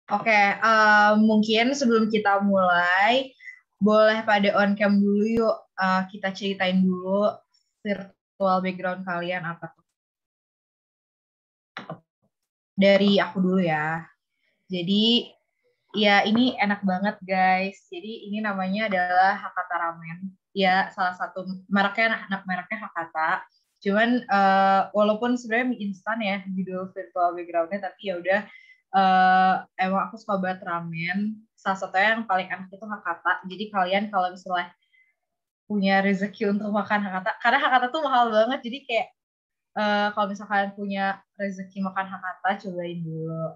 Oke, mungkin sebelum kita mulai, boleh pada on cam dulu yuk. Kita ceritain dulu virtual background kalian apa tuh. Dari aku dulu ya. Jadi, ya ini enak banget guys. Jadi ini namanya adalah Hakata Ramen. Ya, salah satu mereknya Hakata. Cuman walaupun sebenarnya mie instan ya judul virtual background-nya, tapi ya udah emang aku suka banget ramen. Salah satunya yang paling enak itu Hakata. Jadi kalian kalau misalnya punya rezeki untuk makan Hakata, karena Hakata tuh mahal banget. Jadi kayak kalau misalnya kalian punya rezeki makan Hakata, cobain dulu.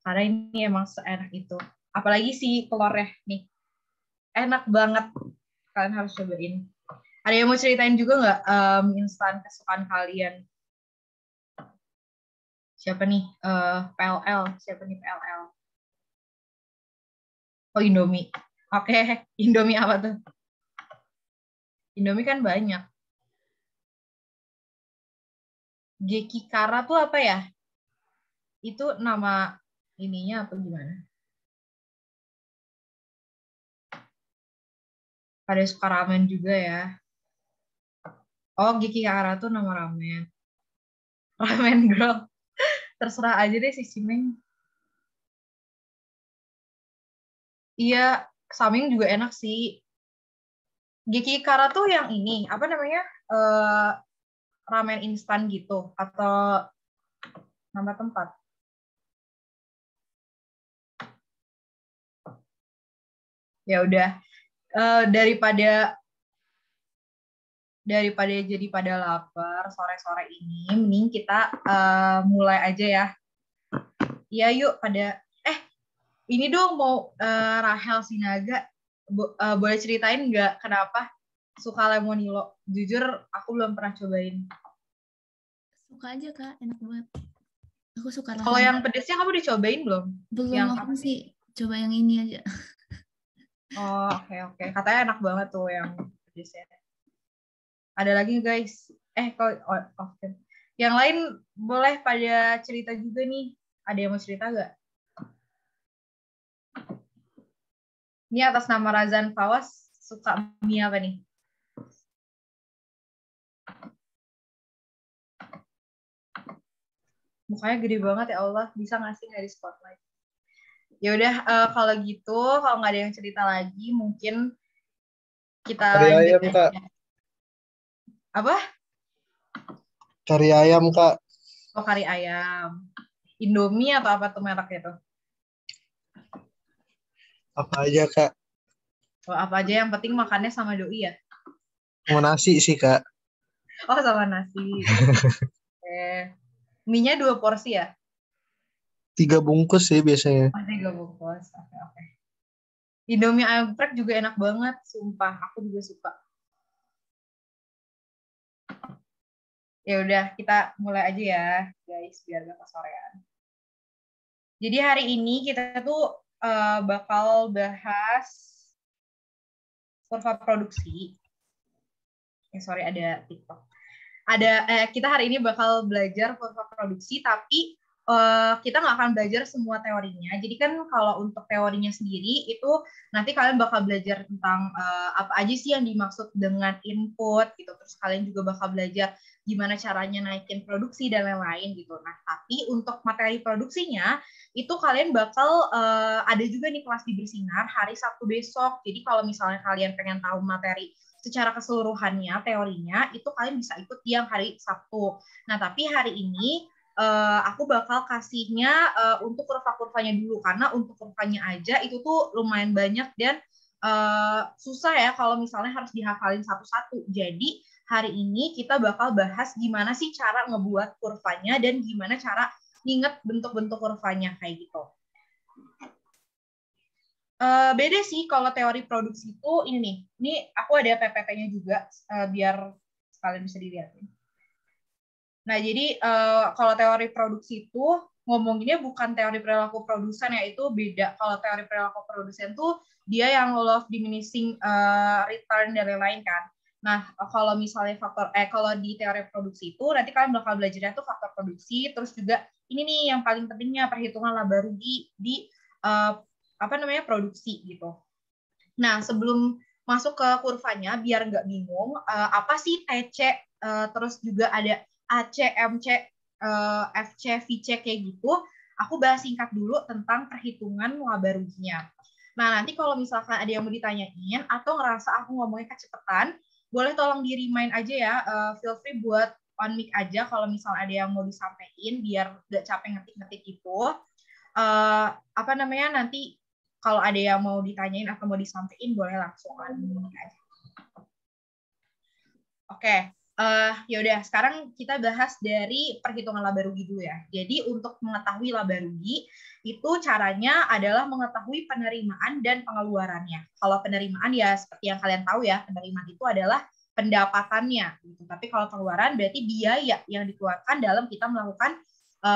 Karena ini emang seenak itu. Apalagi si telurnya nih. Enak banget. Kalian harus cobain. Ada yang mau ceritain juga nggak mie instan kesukaan kalian? Siapa nih? PLL. Siapa nih PLL? Oh, Indomie. Oke, Indomie apa tuh? Indomie kan banyak. Geki Kara tuh apa ya? Itu nama ininya apa gimana? Pada suka ramen juga ya. Oh, Geki Kara tuh nama ramen. Ramen girl. Terserah aja deh si Cimeng. Iya, Saming juga enak sih. Geki Kara tuh yang ini, apa namanya? Eh, ramen instan gitu atau nama tempat? Ya udah, daripada jadi pada lapar sore-sore ini, mending kita mulai aja ya. Iya yuk pada ini dong mau Rahel Sinaga boleh ceritain nggak kenapa suka lemonilo? Jujur aku belum pernah cobain. Suka aja Kak, enak banget. Aku suka Kalau rasanya. yang pedesnya kamu dicobain belum? Belum, Yang aku apa sih coba yang ini aja. Oh, oke. Katanya enak banget tuh yang pedesnya. Ada lagi guys? Oke. Yang lain boleh pada cerita juga nih. Ada yang mau cerita nggak? Ini atas nama Razan Fawas suka mie apa nih? Mukanya gede banget ya Allah, bisa ngasih nggak di spotlight? Ya udah kalau gitu, kalau nggak ada yang cerita lagi, mungkin kita Kari lanjut ayam, Kak. aja. Apa? Kari ayam, Kak. Oh, kari ayam. Indomie atau apa tuh mereknya tuh? Apa aja, Kak. Oh, apa aja yang penting makannya sama doi ya? Mau nasi sih, Kak. Oh, sama nasi. Mie-nya 2 porsi ya? 3 bungkus sih biasanya. Oh, 3 bungkus. Oke. Indomie ayam geprek juga enak banget, sumpah. Aku juga suka. Ya udah, kita mulai aja ya, guys, biar gak kesorean. Jadi hari ini kita tuh bakal bahas kurva produksi. Sorry, ada TikTok. Kita hari ini bakal belajar kurva produksi, tapi kita nggak akan belajar semua teorinya. Jadi kan kalau untuk teorinya sendiri itu nanti kalian bakal belajar tentang apa aja sih yang dimaksud dengan input gitu. Terus kalian juga bakal belajar gimana caranya naikin produksi dan lain-lain gitu. Nah, tapi untuk materi produksinya itu kalian bakal ada juga nih kelas di Bersinar hari Sabtu besok. Jadi kalau misalnya kalian pengen tahu materi secara keseluruhannya, teorinya, itu kalian bisa ikut yang hari Sabtu. Nah, tapi hari ini aku bakal kasihnya untuk kurva-kurvanya dulu, karena untuk kurvanya aja itu tuh lumayan banyak dan susah ya kalau misalnya harus dihafalin satu-satu. Jadi, hari ini kita bakal bahas gimana sih cara ngebuat kurvanya dan gimana cara nginget bentuk-bentuk kurvanya kayak gitu. Beda sih kalau teori produksi itu ini aku ada PPT-nya juga biar kalian bisa dilihat. Nah, jadi kalau teori produksi itu ngomonginnya bukan teori perilaku produsen, yaitu beda. Kalau teori perilaku produsen tuh dia yang law of diminishing return dan lain-lain kan. Nah, kalau misalnya kalau di teori produksi itu nanti kalian bakal belajarnya tuh faktor produksi, terus juga ini nih yang paling pentingnya perhitungan laba rugi di produksi gitu. Nah, sebelum masuk ke kurvanya, biar nggak bingung, apa sih TC, terus juga ada AC, MC, FC, VC kayak gitu, aku bahas singkat dulu tentang perhitungan laba ruginya. Nah, nanti kalau misalkan ada yang mau ditanyain atau ngerasa aku ngomongnya kecepatan, boleh tolong di-remind aja ya, feel free buat on mic aja kalau misal ada yang mau disampaikan biar nggak capek ngetik-ngetik itu. Nanti kalau ada yang mau ditanyain atau mau disampaikan boleh langsung on mic aja. Oke, yaudah sekarang kita bahas dari perhitungan laba rugi dulu ya. Jadi untuk mengetahui laba rugi itu caranya adalah mengetahui penerimaan dan pengeluarannya. Kalau penerimaan ya seperti yang kalian tahu ya, penerimaan itu adalah pendapatannya gitu. Tapi kalau pengeluaran berarti biaya yang dikeluarkan dalam kita melakukan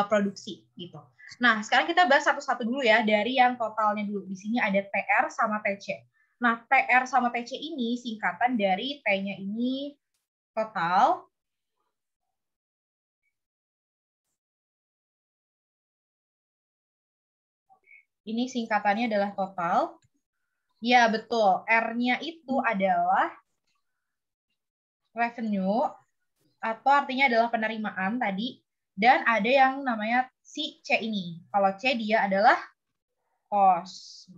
produksi gitu. Nah, sekarang kita bahas satu-satu dulu ya dari yang totalnya dulu. Di sini ada TR sama TC. Nah, TR sama TC ini singkatan dari T-nya ini total, ini singkatannya adalah total. Ya, betul. R-nya itu adalah revenue, atau artinya adalah penerimaan tadi. Dan ada yang namanya si C ini. Kalau C dia adalah cost.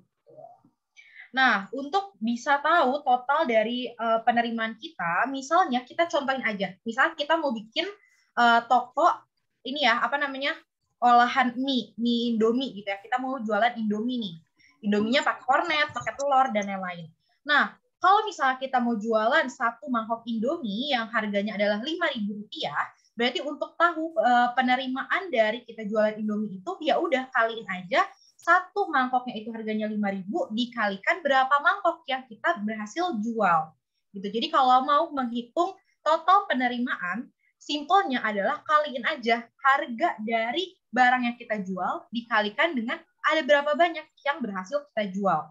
Nah, untuk bisa tahu total dari penerimaan kita, misalnya kita contohin aja. Misalnya kita mau bikin toko ini ya, olahan mie Indomie gitu ya. Kita mau jualan Indomie nih. Indominya pakai kornet, pakai telur dan lain-lain. Nah, kalau misalnya kita mau jualan satu mangkok Indomie yang harganya adalah Rp5.000, berarti untuk tahu penerimaan dari kita jualan Indomie itu ya udah kaliin aja satu mangkoknya itu harganya 5.000 dikalikan berapa mangkok yang kita berhasil jual. Gitu. Jadi kalau mau menghitung total penerimaan, simpelnya adalah kaliin aja harga dari barang yang kita jual dikalikan dengan ada berapa banyak yang berhasil kita jual.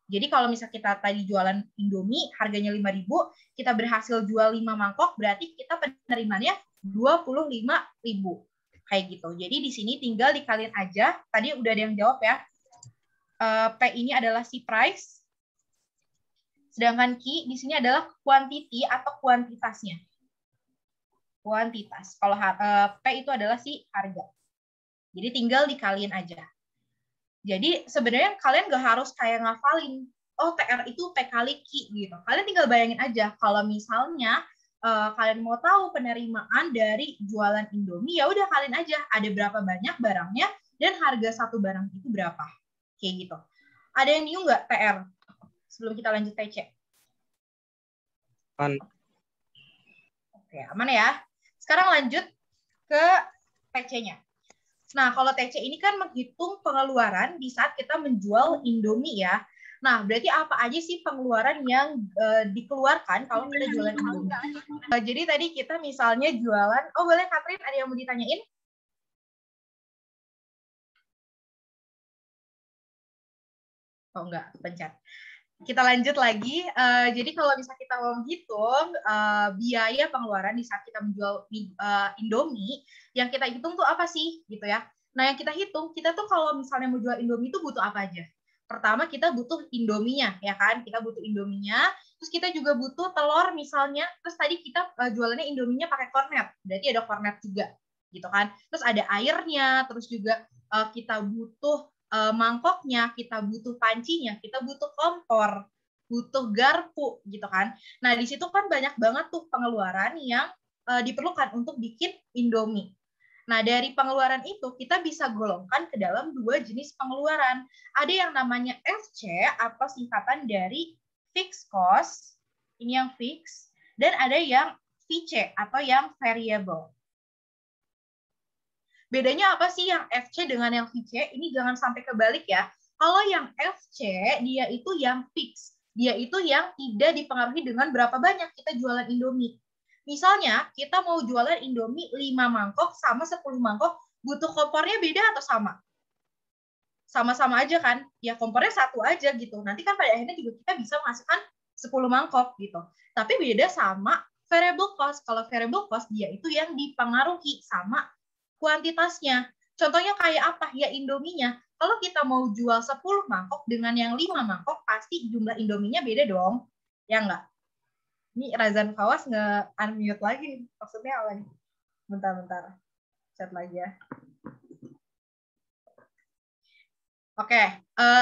Jadi kalau misalnya kita tadi jualan Indomie harganya 5.000, kita berhasil jual 5 mangkok, berarti kita penerimaannya 25.000. Kayak gitu. Jadi di sini tinggal dikaliin aja. Tadi udah ada yang jawab ya. P ini adalah si price. Sedangkan Q di sini adalah quantity atau kuantitasnya. Kuantitas. Kalau P itu adalah si harga. Jadi tinggal dikaliin aja. Jadi sebenarnya kalian nggak harus kayak ngafalin. Oh, TR itu P kali Q gitu. Kalian tinggal bayangin aja. Kalau misalnya kalian mau tahu penerimaan dari jualan Indomie, ya udah kalian aja ada berapa banyak barangnya dan harga satu barang itu berapa. Kayak gitu. Ada yang new nggak TR? Sebelum kita lanjut TC. Aman. Oke, aman ya. Sekarang lanjut ke TC-nya. Nah, kalau TC ini kan menghitung pengeluaran di saat kita menjual Indomie ya. Nah, berarti apa aja sih pengeluaran yang dikeluarkan kalau kita jualan Indomie? Jadi tadi kita misalnya jualan, oh boleh Katrin, ada yang mau ditanyain? Oh enggak, pencet. Kita lanjut lagi. Jadi kalau misalnya kita mau menghitung biaya pengeluaran di saat kita menjual Indomie, yang kita hitung tuh apa sih gitu ya? Nah, yang kita hitung, kita tuh kalau misalnya mau jual Indomie itu butuh apa aja? Pertama kita butuh Indominya, ya kan? Kita butuh Indominya. Terus kita juga butuh telur misalnya. Terus tadi kita jualannya Indominya pakai kornet. Berarti ada kornet juga, gitu kan? Terus ada airnya. Terus juga kita butuh mangkoknya, kita butuh pancinya, kita butuh kompor, butuh garpu, gitu kan? Nah di situ kan banyak banget tuh pengeluaran yang diperlukan untuk bikin Indomie. Nah, dari pengeluaran itu kita bisa golongkan ke dalam dua jenis pengeluaran. Ada yang namanya FC atau singkatan dari fixed cost, ini yang fix, dan ada yang VC atau yang variable. Bedanya apa sih yang FC dengan yang VC? Ini jangan sampai kebalik ya. Kalau yang FC, dia itu yang fix. Dia itu yang tidak dipengaruhi dengan berapa banyak kita jualan Indomie. Misalnya, kita mau jualan Indomie 5 mangkok sama 10 mangkok, butuh kompornya beda atau sama? Sama-sama aja kan? Ya kompornya satu aja gitu. Nanti kan pada akhirnya juga kita bisa menghasilkan 10 mangkok gitu. Tapi beda sama variable cost. Kalau variable cost, dia itu yang dipengaruhi sama kuantitasnya. Contohnya kayak apa? Ya Indominya. Kalau kita mau jual 10 mangkok dengan yang 5 mangkok, pasti jumlah Indominya beda dong. Ya nggak? Ini Razan Fawas nge-unmute lagi. Maksudnya apa nih? Bentar. Chat lagi ya. Oke,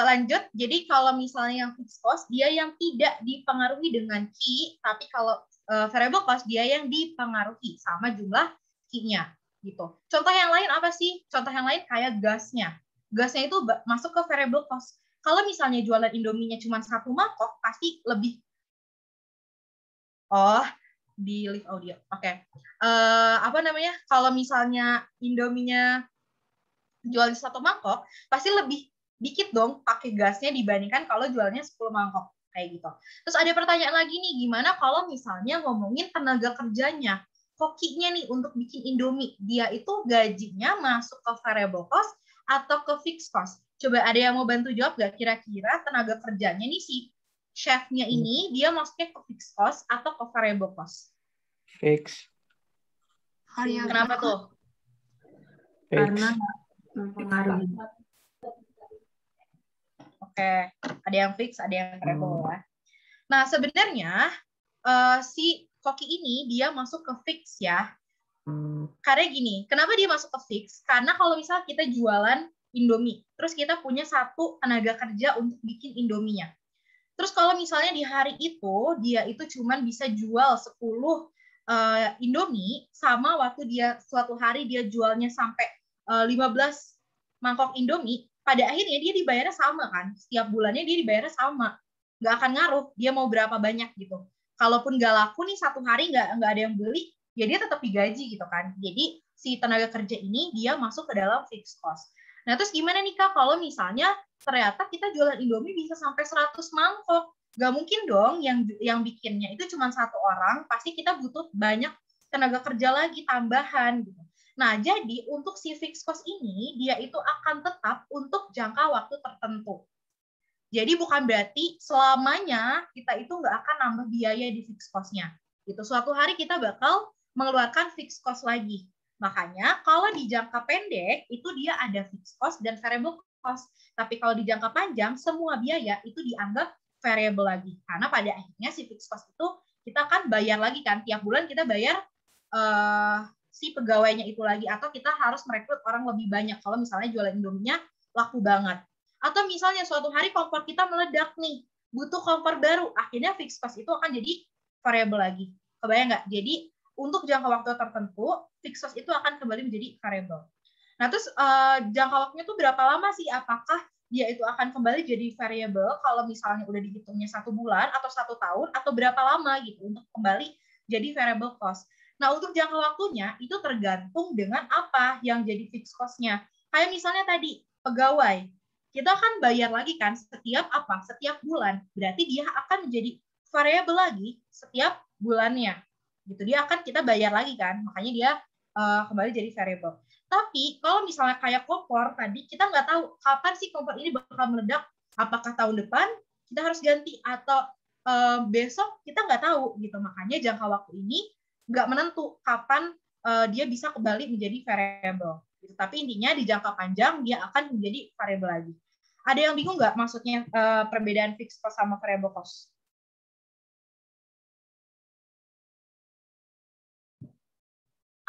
lanjut. Jadi kalau misalnya yang fixed cost, dia yang tidak dipengaruhi dengan key, tapi kalau variable cost, dia yang dipengaruhi sama jumlah key-nya. Gitu. Contoh yang lain apa sih? Contoh yang lain kayak gasnya. Gasnya itu masuk ke variable cost. Kalau misalnya jualan Indominya cuma 1 mangkok, pasti lebih. Oh, di live audio. Oke. Apa namanya? Kalau misalnya Indominya jual 1 mangkok, pasti lebih dikit dong pakai gasnya dibandingkan kalau jualnya 10 mangkok kayak gitu. Terus ada pertanyaan lagi nih, gimana kalau misalnya ngomongin tenaga kerjanya? Kokinya nih untuk bikin Indomie, dia itu gajinya masuk ke variable cost atau ke fixed cost? Coba ada yang mau bantu jawab gak kira-kira tenaga kerjanya nih si chefnya ini dia masuknya ke fixed cost atau ke variable cost? Fix. Kenapa tuh? Fix. Karena mempengaruhi. Oke, ada yang fix, ada yang variable ya. Nah, sebenarnya si koki ini dia masuk ke fix ya. Karena gini, kenapa dia masuk ke fix? Karena kalau misalnya kita jualan Indomie, terus kita punya 1 tenaga kerja untuk bikin Indominya. Terus kalau misalnya di hari itu, dia itu cuma bisa jual 10 Indomie, sama waktu dia suatu hari dia jualnya sampai 15 mangkok Indomie, pada akhirnya dia dibayarnya sama kan, setiap bulannya dia dibayarnya sama, nggak akan ngaruh dia mau berapa banyak gitu. Kalaupun nggak laku nih 1 hari nggak ada yang beli, ya dia tetap digaji gitu kan. Jadi si tenaga kerja ini dia masuk ke dalam fixed cost. Nah terus gimana nih Kak kalau misalnya ternyata kita jualan Indomie bisa sampai 100 mangkok? Gak mungkin dong yang bikinnya itu cuma 1 orang, pasti kita butuh banyak tenaga kerja lagi tambahan gitu. Nah, jadi untuk si fixed cost ini, dia itu akan tetap untuk jangka waktu tertentu. Jadi bukan berarti selamanya kita itu nggak akan nambah biaya di fixed cost-nya. Itu suatu hari kita bakal mengeluarkan fixed cost lagi. Makanya kalau di jangka pendek, itu dia ada fixed cost dan variable cost. Tapi kalau di jangka panjang, semua biaya itu dianggap variable lagi. Karena pada akhirnya si fixed cost itu kita kan bayar lagi kan. Tiap bulan kita bayar si pegawainya itu lagi, atau kita harus merekrut orang lebih banyak kalau misalnya jualan Indominya laku banget. Atau misalnya suatu hari kompor kita meledak nih, butuh kompor baru, akhirnya fixed cost itu akan jadi variable lagi. Kebayang nggak? Jadi untuk jangka waktu tertentu, fixed cost itu akan kembali menjadi variable. Nah terus jangka waktunya tuh berapa lama sih? Apakah dia itu akan kembali jadi variable kalau misalnya udah dihitungnya 1 bulan atau 1 tahun, atau berapa lama gitu untuk kembali jadi variable cost? Nah, untuk jangka waktunya itu tergantung dengan apa yang jadi fixed cost-nya. Kayak misalnya tadi, pegawai. Kita kan bayar lagi kan setiap apa? Setiap bulan. Berarti dia akan menjadi variable lagi setiap bulannya. Gitu. Dia akan kita bayar lagi kan. Makanya dia kembali jadi variable. Tapi kalau misalnya kayak kompor tadi, kita nggak tahu kapan sih kompor ini bakal meledak. Apakah tahun depan kita harus ganti atau besok kita nggak tahu gitu. Makanya jangka waktu ini nggak menentu kapan dia bisa kembali menjadi variable. Gitu. Tapi intinya di jangka panjang dia akan menjadi variable lagi. Ada yang bingung nggak maksudnya perbedaan fixed cost sama variable cost?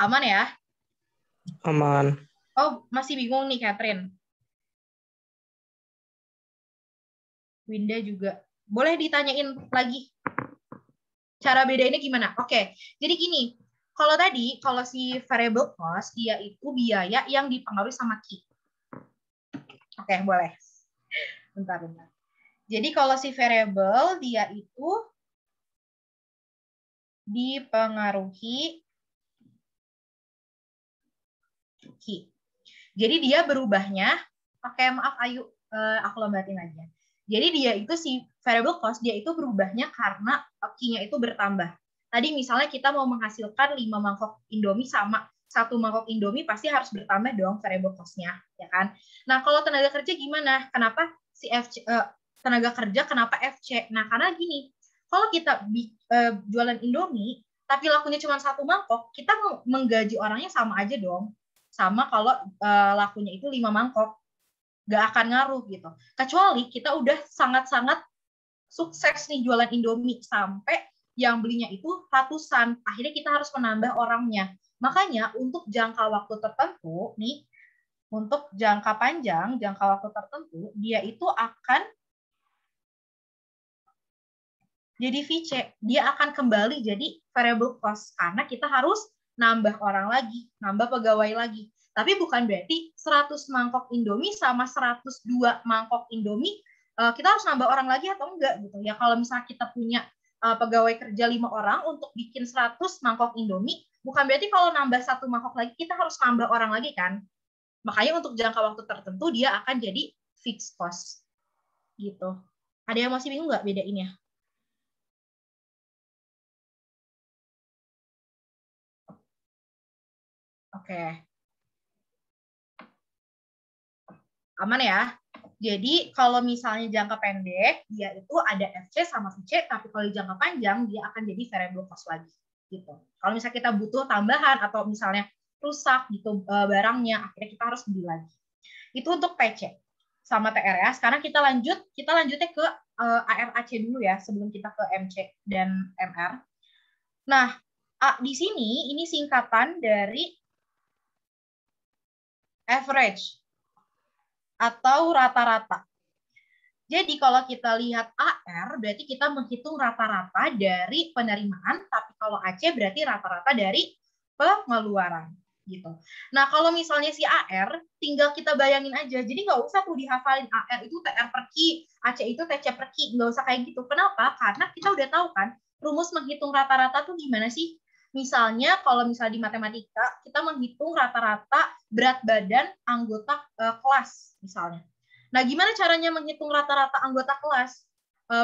Aman ya? Aman. Oh, masih bingung nih Catherine. Winda juga. Boleh ditanyain lagi. Cara bedainnya gimana? Oke, jadi gini. Kalau si variable cost, dia itu biaya yang dipengaruhi sama key. Oke, boleh. Bentar. Jadi kalau si variable, dia itu dipengaruhi key. Jadi dia berubahnya, maaf Ayu, aku lombatin aja. Jadi dia itu si variable cost, dia itu berubahnya karena key-nya itu bertambah. Tadi misalnya kita mau menghasilkan 5 mangkok Indomie sama 1 mangkok Indomie, pasti harus bertambah dong variable cost-nya, ya kan? Nah, kalau tenaga kerja gimana? Kenapa si tenaga kerja, kenapa FC? Nah, karena gini, kalau kita jualan Indomie, tapi lakunya cuma 1 mangkok, kita menggaji orangnya sama aja dong. Sama kalau lakunya itu 5 mangkok. nggak akan ngaruh gitu. Kecuali kita udah sangat-sangat sukses nih jualan Indomie sampai yang belinya itu ratusan, akhirnya kita harus menambah orangnya. Makanya untuk jangka waktu tertentu nih, untuk jangka panjang, jangka waktu tertentu, dia itu akan jadi VC, dia akan kembali jadi variable cost karena kita harus nambah orang lagi, nambah pegawai lagi. Tapi bukan berarti 100 mangkok Indomie sama 102 mangkok Indomie kita harus nambah orang lagi atau enggak gitu. Ya kalau misalnya kita punya pegawai kerja 5 orang untuk bikin 100 mangkok Indomie, bukan berarti kalau nambah 1 mangkok lagi kita harus nambah orang lagi kan. Makanya untuk jangka waktu tertentu dia akan jadi fixed cost gitu. Ada yang masih bingung nggak bedainnya? Oke. Aman ya? Jadi kalau misalnya jangka pendek, dia itu ada FC sama VC, tapi kalau di jangka panjang, dia akan jadi variable cost lagi. Gitu. Kalau misalnya kita butuh tambahan, atau misalnya rusak gitu barangnya, akhirnya kita harus beli lagi. Itu untuk PC sama TR ya. Sekarang kita lanjutnya ke ARAC dulu ya, sebelum kita ke MC dan MR. Nah, di sini ini singkatan dari average atau rata-rata. Jadi kalau kita lihat AR berarti kita menghitung rata-rata dari penerimaan, tapi kalau AC berarti rata-rata dari pengeluaran gitu. Nah kalau misalnya si AR tinggal kita bayangin aja, jadi nggak usah tuh dihafalin AR itu TR per Ki, AC itu TC per Ki, nggak usah kayak gitu. Kenapa? Karena kita udah tahu kan rumus menghitung rata-rata tuh gimana sih? Misalnya kalau misalnya di matematika kita menghitung rata-rata berat badan anggota kelas misalnya. Nah, gimana caranya menghitung rata-rata anggota kelas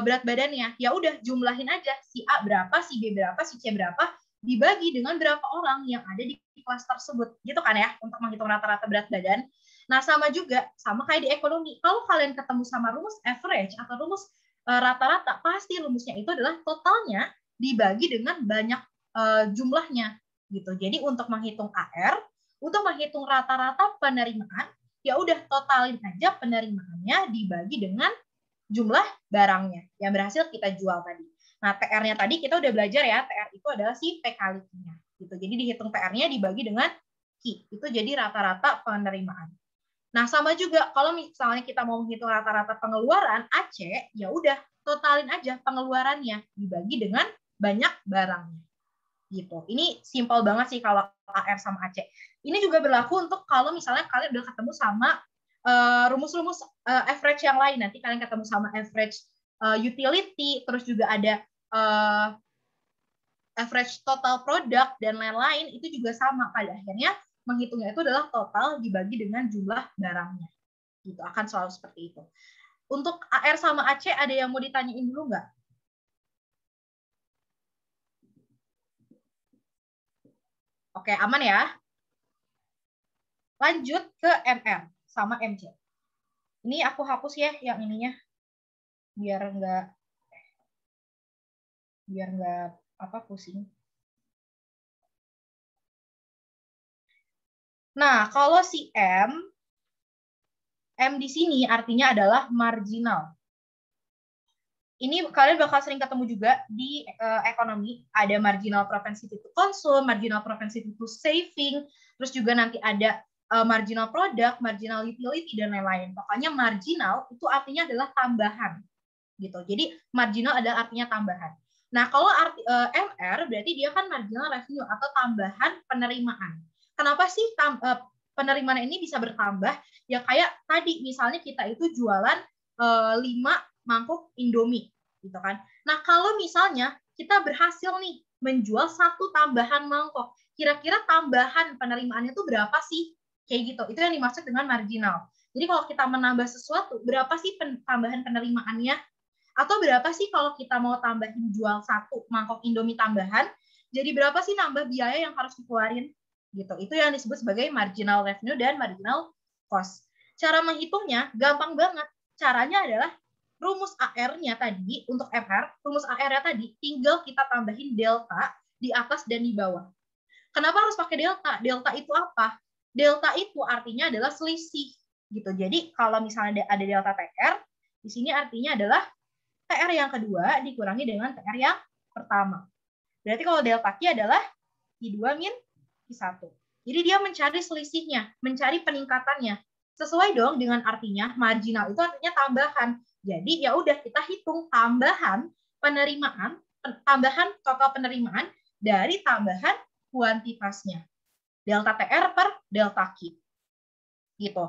berat badannya? Ya udah jumlahin aja si A berapa, si B berapa, si C berapa dibagi dengan berapa orang yang ada di kelas tersebut. Gitu kan ya untuk menghitung rata-rata berat badan. Nah, sama juga sama kayak di ekonomi. Kalau kalian ketemu sama rumus average atau rumus rata-rata, pasti rumusnya itu adalah totalnya dibagi dengan banyak jumlahnya gitu. Jadi untuk menghitung AR, untuk menghitung rata-rata penerimaan, ya udah totalin aja penerimaannya dibagi dengan jumlah barangnya yang berhasil kita jual tadi. Nah, TR-nya tadi kita udah belajar ya, TR itu adalah si P kali Q-nya gitu. Jadi dihitung TR-nya dibagi dengan Q. Itu jadi rata-rata penerimaan. Nah, sama juga kalau misalnya kita mau menghitung rata-rata pengeluaran AC, ya udah totalin aja pengeluarannya dibagi dengan banyak barangnya. Gitu. Ini simpel banget sih kalau AR sama AC. Ini juga berlaku untuk kalau misalnya kalian udah ketemu sama rumus-rumus average yang lain. Nanti kalian ketemu sama average utility, terus juga ada average total product dan lain-lain. Itu juga sama. Pada akhirnya menghitungnya itu adalah total dibagi dengan jumlah barangnya. Gitu. Akan selalu seperti itu. Untuk AR sama AC ada yang mau ditanyain dulu nggak? Oke, aman ya. Lanjut ke MR sama MC. Ini aku hapus ya yang ininya. Biar nggak pusing. Nah, kalau si M di sini artinya adalah marginal. Ini kalian bakal sering ketemu juga di ekonomi. Ada marginal propensity to consume, marginal propensity to saving, terus juga nanti ada marginal product, marginal utility, dan lain-lain. Pokoknya marginal itu artinya adalah tambahan. Gitu. Jadi marginal adalah artinya tambahan. Nah, kalau MR berarti dia kan marginal revenue atau tambahan penerimaan. Kenapa sih penerimaan ini bisa bertambah? Ya kayak tadi misalnya kita itu jualan 5 mangkuk Indomie gitu kan. Nah, kalau misalnya kita berhasil nih menjual 1 tambahan mangkok, kira-kira tambahan penerimaannya itu berapa sih? Kayak gitu. Itu yang dimaksud dengan marginal. Jadi kalau kita menambah sesuatu, berapa sih tambahan penerimaannya? Atau berapa sih kalau kita mau tambahin jual 1 mangkok Indomie tambahan, jadi berapa sih nambah biaya yang harus dikeluarin? Gitu. Itu yang disebut sebagai marginal revenue dan marginal cost. Cara menghitungnya gampang banget. Caranya adalah rumus AR-nya tadi untuk MR, rumus AR-nya tadi tinggal kita tambahin delta di atas dan di bawah. Kenapa harus pakai delta? Delta itu apa? Delta itu artinya adalah selisih. gitu. Jadi kalau misalnya ada delta TR, di sini artinya adalah TR yang kedua dikurangi dengan TR yang pertama. Berarti kalau delta Q adalah Q2 min Q1. Jadi dia mencari selisihnya, mencari peningkatannya. Sesuai dong dengan artinya, marginal itu artinya tambahan. Jadi ya udah kita hitung tambahan penerimaan, tambahan total penerimaan dari tambahan kuantitasnya. Delta TR per delta Q. Gitu.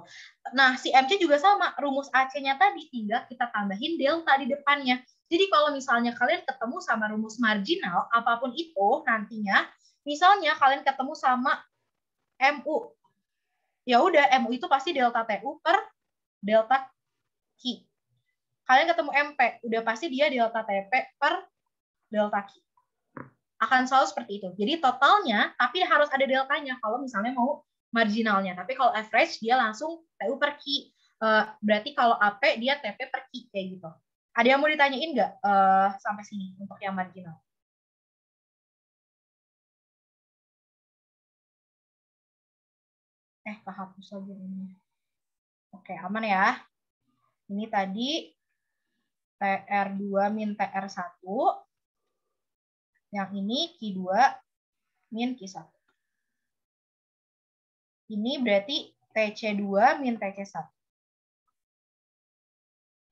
Nah, si MC juga sama, rumus AC-nya tadi tinggal kita tambahin delta di depannya. Jadi kalau misalnya kalian ketemu sama rumus marginal, apapun itu nantinya, misalnya kalian ketemu sama MU, ya udah MU itu pasti delta TU per delta Q. Kalian ketemu MP, udah pasti dia delta TP per delta Q. Akan selalu seperti itu. Jadi totalnya, tapi harus ada deltanya kalau misalnya mau marginalnya. Tapi kalau average dia langsung TU per Q. Berarti kalau AP dia TP per Q kayak gitu. Ada yang mau ditanyain nggak sampai sini untuk yang marginal? Kehapus aja ini. Oke, aman ya. Ini tadi TR2 min TR1. Yang ini Q2 min Q1. Ini berarti TC2 min TC1.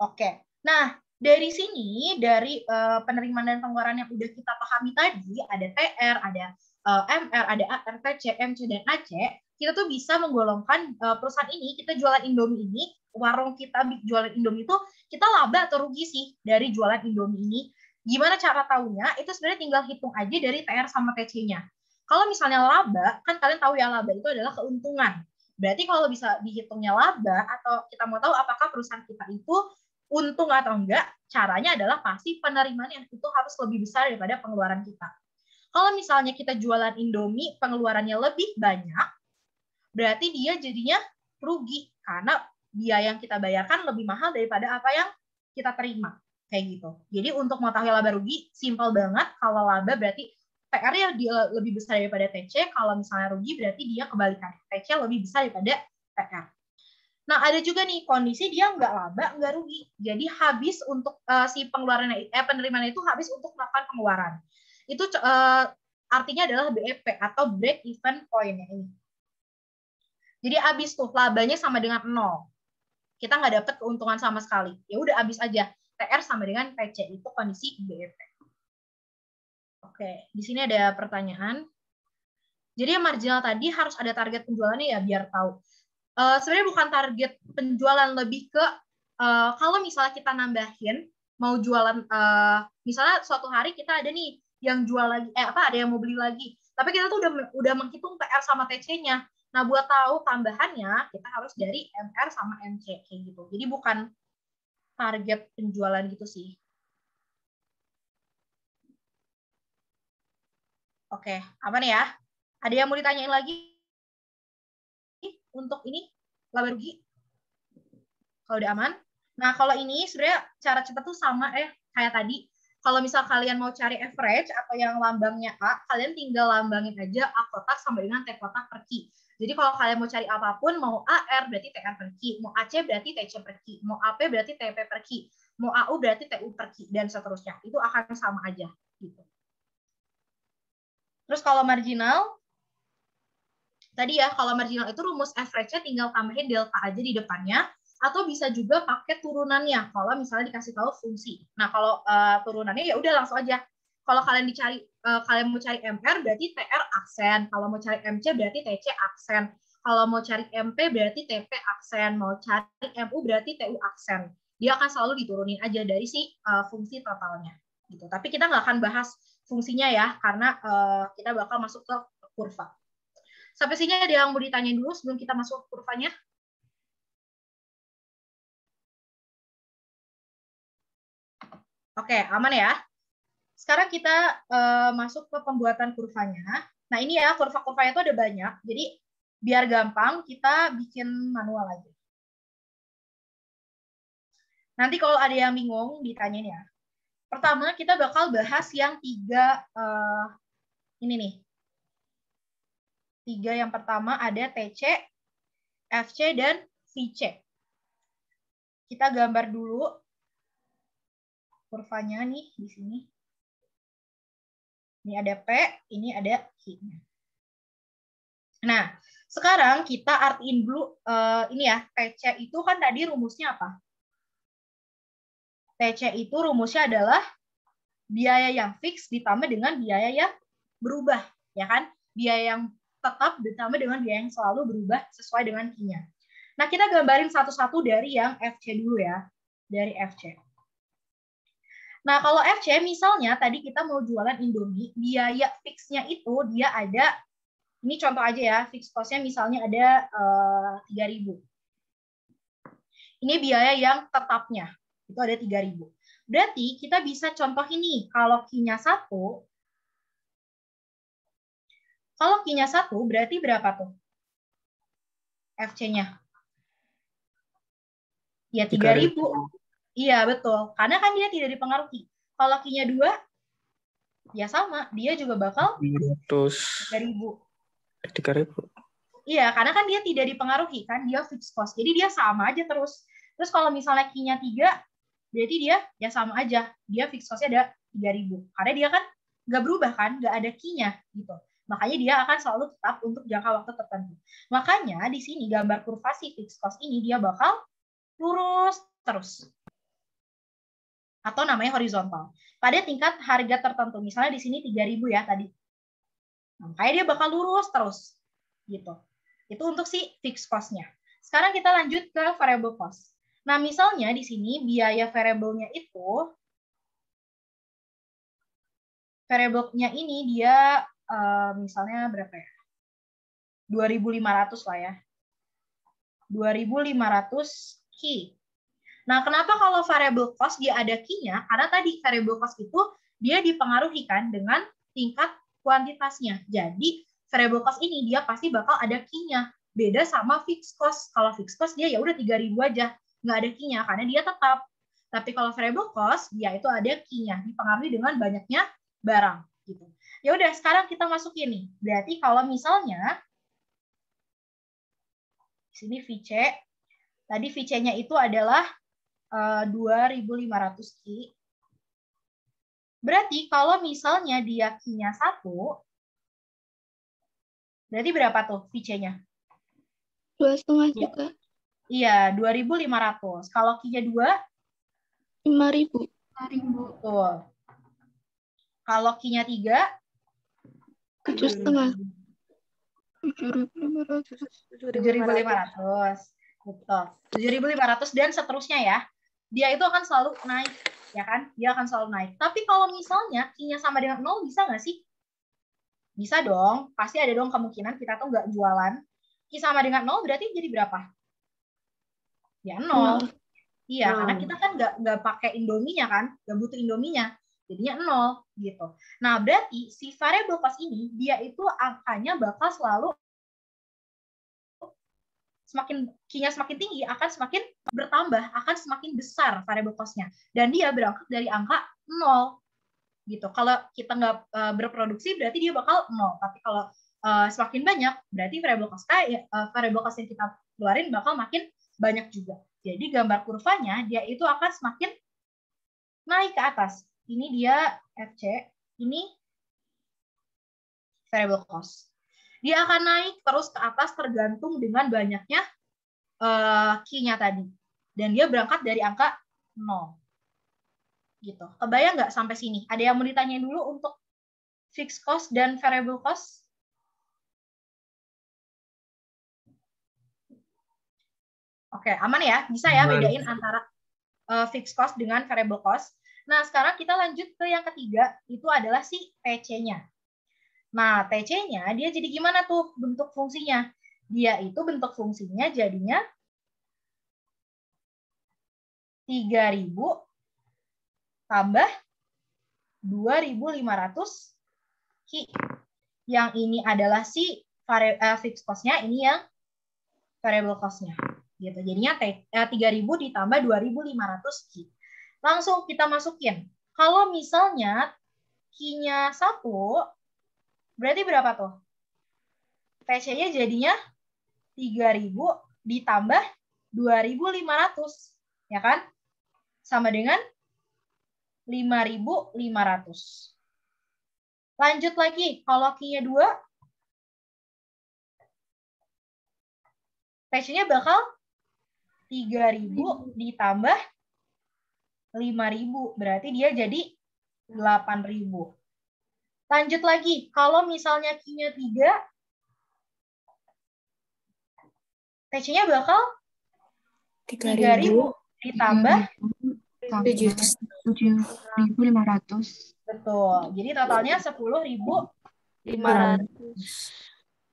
Oke. Nah, dari sini, dari penerimaan dan pengeluaran yang udah kita pahami tadi, ada TR, ada MR, ada AR, TC, MC, dan AC, kita tuh bisa menggolongkan perusahaan ini, kita jualan Indomie ini, warung kita jualan Indomie itu, kita laba atau rugi sih dari jualan Indomie ini. Gimana cara tahunya? Itu sebenarnya tinggal hitung aja dari TR sama TC-nya. Kalau misalnya laba, kan kalian tahu ya laba itu adalah keuntungan. Berarti kalau bisa dihitungnya laba, atau kita mau tahu apakah perusahaan kita itu untung atau enggak, caranya adalah pasti penerimaan yang itu harus lebih besar daripada pengeluaran kita. Kalau misalnya kita jualan Indomie, pengeluarannya lebih banyak, berarti dia jadinya rugi, karena biaya yang kita bayarkan lebih mahal daripada apa yang kita terima. Kayak gitu. Jadi untuk mengetahui laba rugi, simpel banget. Kalau laba berarti PR-nya lebih besar daripada TC, kalau misalnya rugi berarti dia kebalikan. TC lebih besar daripada PR. Nah, ada juga nih kondisi dia nggak laba, nggak rugi. Jadi habis untuk si pengeluarannya, penerimaan itu habis untuk melakukan pengeluaran. Itu artinya adalah BEP atau break even point-nya ini. Jadi habis tuh labanya sama dengan 0. Kita nggak dapat keuntungan sama sekali. Ya udah habis aja. TR sama dengan TC, itu kondisi BEP. Oke, di sini ada pertanyaan. Jadi yang marginal tadi harus ada target penjualannya ya biar tahu. Sebenarnya bukan target penjualan, lebih ke kalau misalnya kita nambahin mau jualan, misalnya suatu hari kita ada nih yang jual lagi, ada yang mau beli lagi, tapi kita tuh udah menghitung TR sama TC-nya. Nah, buat tahu tambahannya kita harus dari MR sama MC kayak gitu. Jadi bukan target penjualan gitu sih. Oke, aman ya? Ada yang mau ditanyain lagi untuk ini laba rugi? Kalau udah aman. Nah, kalau ini sebenarnya cara cepat tuh sama kayak tadi. Kalau misal kalian mau cari average atau yang lambangnya A, kalian tinggal lambangin aja A kotak sama dengan T kotak per Q. Jadi kalau kalian mau cari apapun, mau AR berarti TR per Q, mau AC berarti TC per Q, mau AP berarti TP per Q, mau AU berarti TU per Q, dan seterusnya. Itu akan sama aja. Gitu. Terus kalau marginal, tadi ya, kalau marginal itu rumus average-nya tinggal tambahin delta aja di depannya, atau bisa juga pakai turunannya kalau misalnya dikasih tahu fungsi. Nah, kalau turunannya ya udah langsung aja. Kalau kalian kalian mau cari MR berarti TR aksen, kalau mau cari MC berarti TC aksen, kalau mau cari MP berarti TP aksen, mau cari MU berarti TU aksen. Dia akan selalu diturunin aja dari si fungsi totalnya. Gitu. Tapi kita nggak akan bahas fungsinya ya, karena kita bakal masuk ke kurva. Sampai sini ada yang mau ditanya dulu sebelum kita masuk ke kurvanya? Oke, aman ya. Sekarang kita masuk ke pembuatan kurvanya. Nah, ini ya, kurva-kurvanya itu ada banyak. Jadi, biar gampang, kita bikin manual aja. Nanti kalau ada yang bingung, ditanyain ya. Pertama, kita bakal bahas yang 3, ini nih. 3 yang pertama ada TC, FC, dan VC. Kita gambar dulu kurvanya nih di sini. Ini ada P, ini ada Q-nya. Nah, sekarang kita artiin dulu ini ya, TC itu kan tadi rumusnya apa? TC itu rumusnya adalah biaya yang fix ditambah dengan biaya yang berubah, ya kan? Biaya yang tetap ditambah dengan biaya yang selalu berubah sesuai dengan Q-nya. Nah, kita gambarin satu-satu dari yang FC dulu ya, dari FC. Nah, kalau FC misalnya tadi kita mau jualan Indomie, biaya fixnya itu dia ada, ini contoh aja ya, fix cost-nya misalnya ada 3.000. Ini biaya yang tetapnya, itu ada 3.000. Berarti kita bisa contoh ini, kalau Q-nya 1, berarti berapa tuh? FC-nya? Ya 3.000. Iya, betul. Karena kan dia tidak dipengaruhi. Kalau Q-nya 2, ya sama. Dia juga bakal 3.000. 3.000. Iya, karena kan dia tidak dipengaruhi, kan? Dia fixed cost. Jadi dia sama aja terus. Terus kalau misalnya Q-nya 3, berarti dia ya sama aja. Dia fixed cost-nya ada 3.000. Karena dia kan nggak berubah, kan? Nggak ada Q-nya. Gitu. Makanya dia akan selalu tetap untuk jangka waktu tertentu. Makanya di sini gambar kurva si fixed cost ini dia bakal lurus terus. Atau namanya horizontal. Pada tingkat harga tertentu. Misalnya di sini 3.000 ya tadi. Makanya dia bakal lurus terus. Gitu. Itu untuk si fixed cost-nya. Sekarang kita lanjut ke variable cost. Nah, misalnya di sini biaya variable-nya itu, variable-nya ini dia misalnya berapa ya? 2.500 lah ya. 2.500 Q. Nah, kenapa kalau variable cost dia ada Q-nya? Karena tadi variable cost itu dia dipengaruhi kan dengan tingkat kuantitasnya. Jadi, variable cost ini dia pasti bakal ada Q-nya. Beda sama fixed cost. Kalau fixed cost dia ya udah 3.000 aja. Nggak ada Q-nya karena dia tetap. Tapi kalau variable cost dia itu ada Q-nya. Dipengaruhi dengan banyaknya barang. Gitu. Ya udah, sekarang kita masukin nih. Berarti kalau misalnya di sini VC, tadi VC-nya itu adalah 2.500 Q. Berarti kalau misalnya dia Q-nya 1, berarti berapa tuh VC-nya? 2,5 juga. Iya, 2.500. Kalau Q-nya 2? 5.000. 5.000. Tuh. Kalau Q-nya 3? 7,5. 7.500. Betul. 7.500 dan seterusnya ya. Dia itu akan selalu naik, ya kan? Dia akan selalu naik. Tapi kalau misalnya Q-nya sama dengan 0, bisa nggak sih? Bisa dong. Pasti ada dong kemungkinan kita tuh nggak jualan. Q sama dengan 0 berarti jadi berapa? Ya 0. Iya, karena kita kan nggak pakai Indominya kan? Nggak butuh Indominya. Jadinya 0 gitu. Nah, berarti si variable cost ini, dia itu angkanya bakal selalu semakin Q-nya semakin tinggi akan semakin bertambah, akan semakin besar variable cost-nya. Dan dia berangkat dari angka 0. Gitu. Kalau kita nggak berproduksi berarti dia bakal 0. Tapi kalau semakin banyak berarti variable cost yang kita keluarin bakal makin banyak juga. Jadi gambar kurvanya dia itu akan semakin naik ke atas. Ini dia FC, ini variable cost. Dia akan naik terus ke atas tergantung dengan banyaknya Q-nya tadi. Dan dia berangkat dari angka 0. Gitu. Kebayang nggak sampai sini? Ada yang mau ditanyain dulu untuk fixed cost dan variable cost? Oke, aman ya? Bisa ya bedain antara fixed cost dengan variable cost. Nah, sekarang kita lanjut ke yang ketiga, itu adalah si TC-nya. Nah, TC-nya dia jadi gimana tuh bentuk fungsinya? Dia itu bentuk fungsinya jadinya 3.000 tambah 2.500 Q. Yang ini adalah si fixed cost-nya, ini yang variable cost-nya. Gitu. Jadinya 3.000 ditambah 2.500 Q. Langsung kita masukin. Kalau misalnya Q-nya 1, berarti berapa tuh? TC-nya jadinya 3.000 ditambah 2.500, ya kan? Sama dengan 5.500. Lanjut lagi, kalau Q-nya 2, TC-nya bakal 3.000 ditambah 5.000. Berarti dia jadi 8.000. Lanjut lagi, kalau misalnya Q-nya 3, TC-nya bakal 3.000 ditambah 7.500. betul. Jadi totalnya 10.500.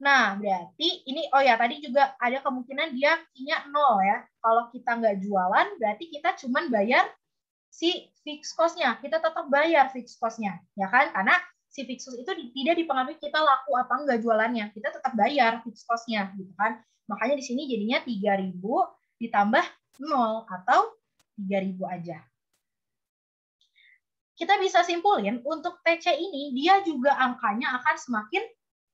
Nah, berarti ini, oh ya, tadi juga ada kemungkinan dia Q-nya 0 ya. Kalau kita nggak jualan, berarti kita cuman bayar si fixed cost-nya. Kita tetap bayar fixed cost-nya, ya kan? Karena si fixed cost itu tidak dipengaruhi kita laku apa enggak jualannya. Kita tetap bayar fixed cost-nya, gitu kan? Makanya di sini jadinya 3.000 ditambah 0 atau 3.000 aja. Kita bisa simpulin untuk TC ini dia juga angkanya akan semakin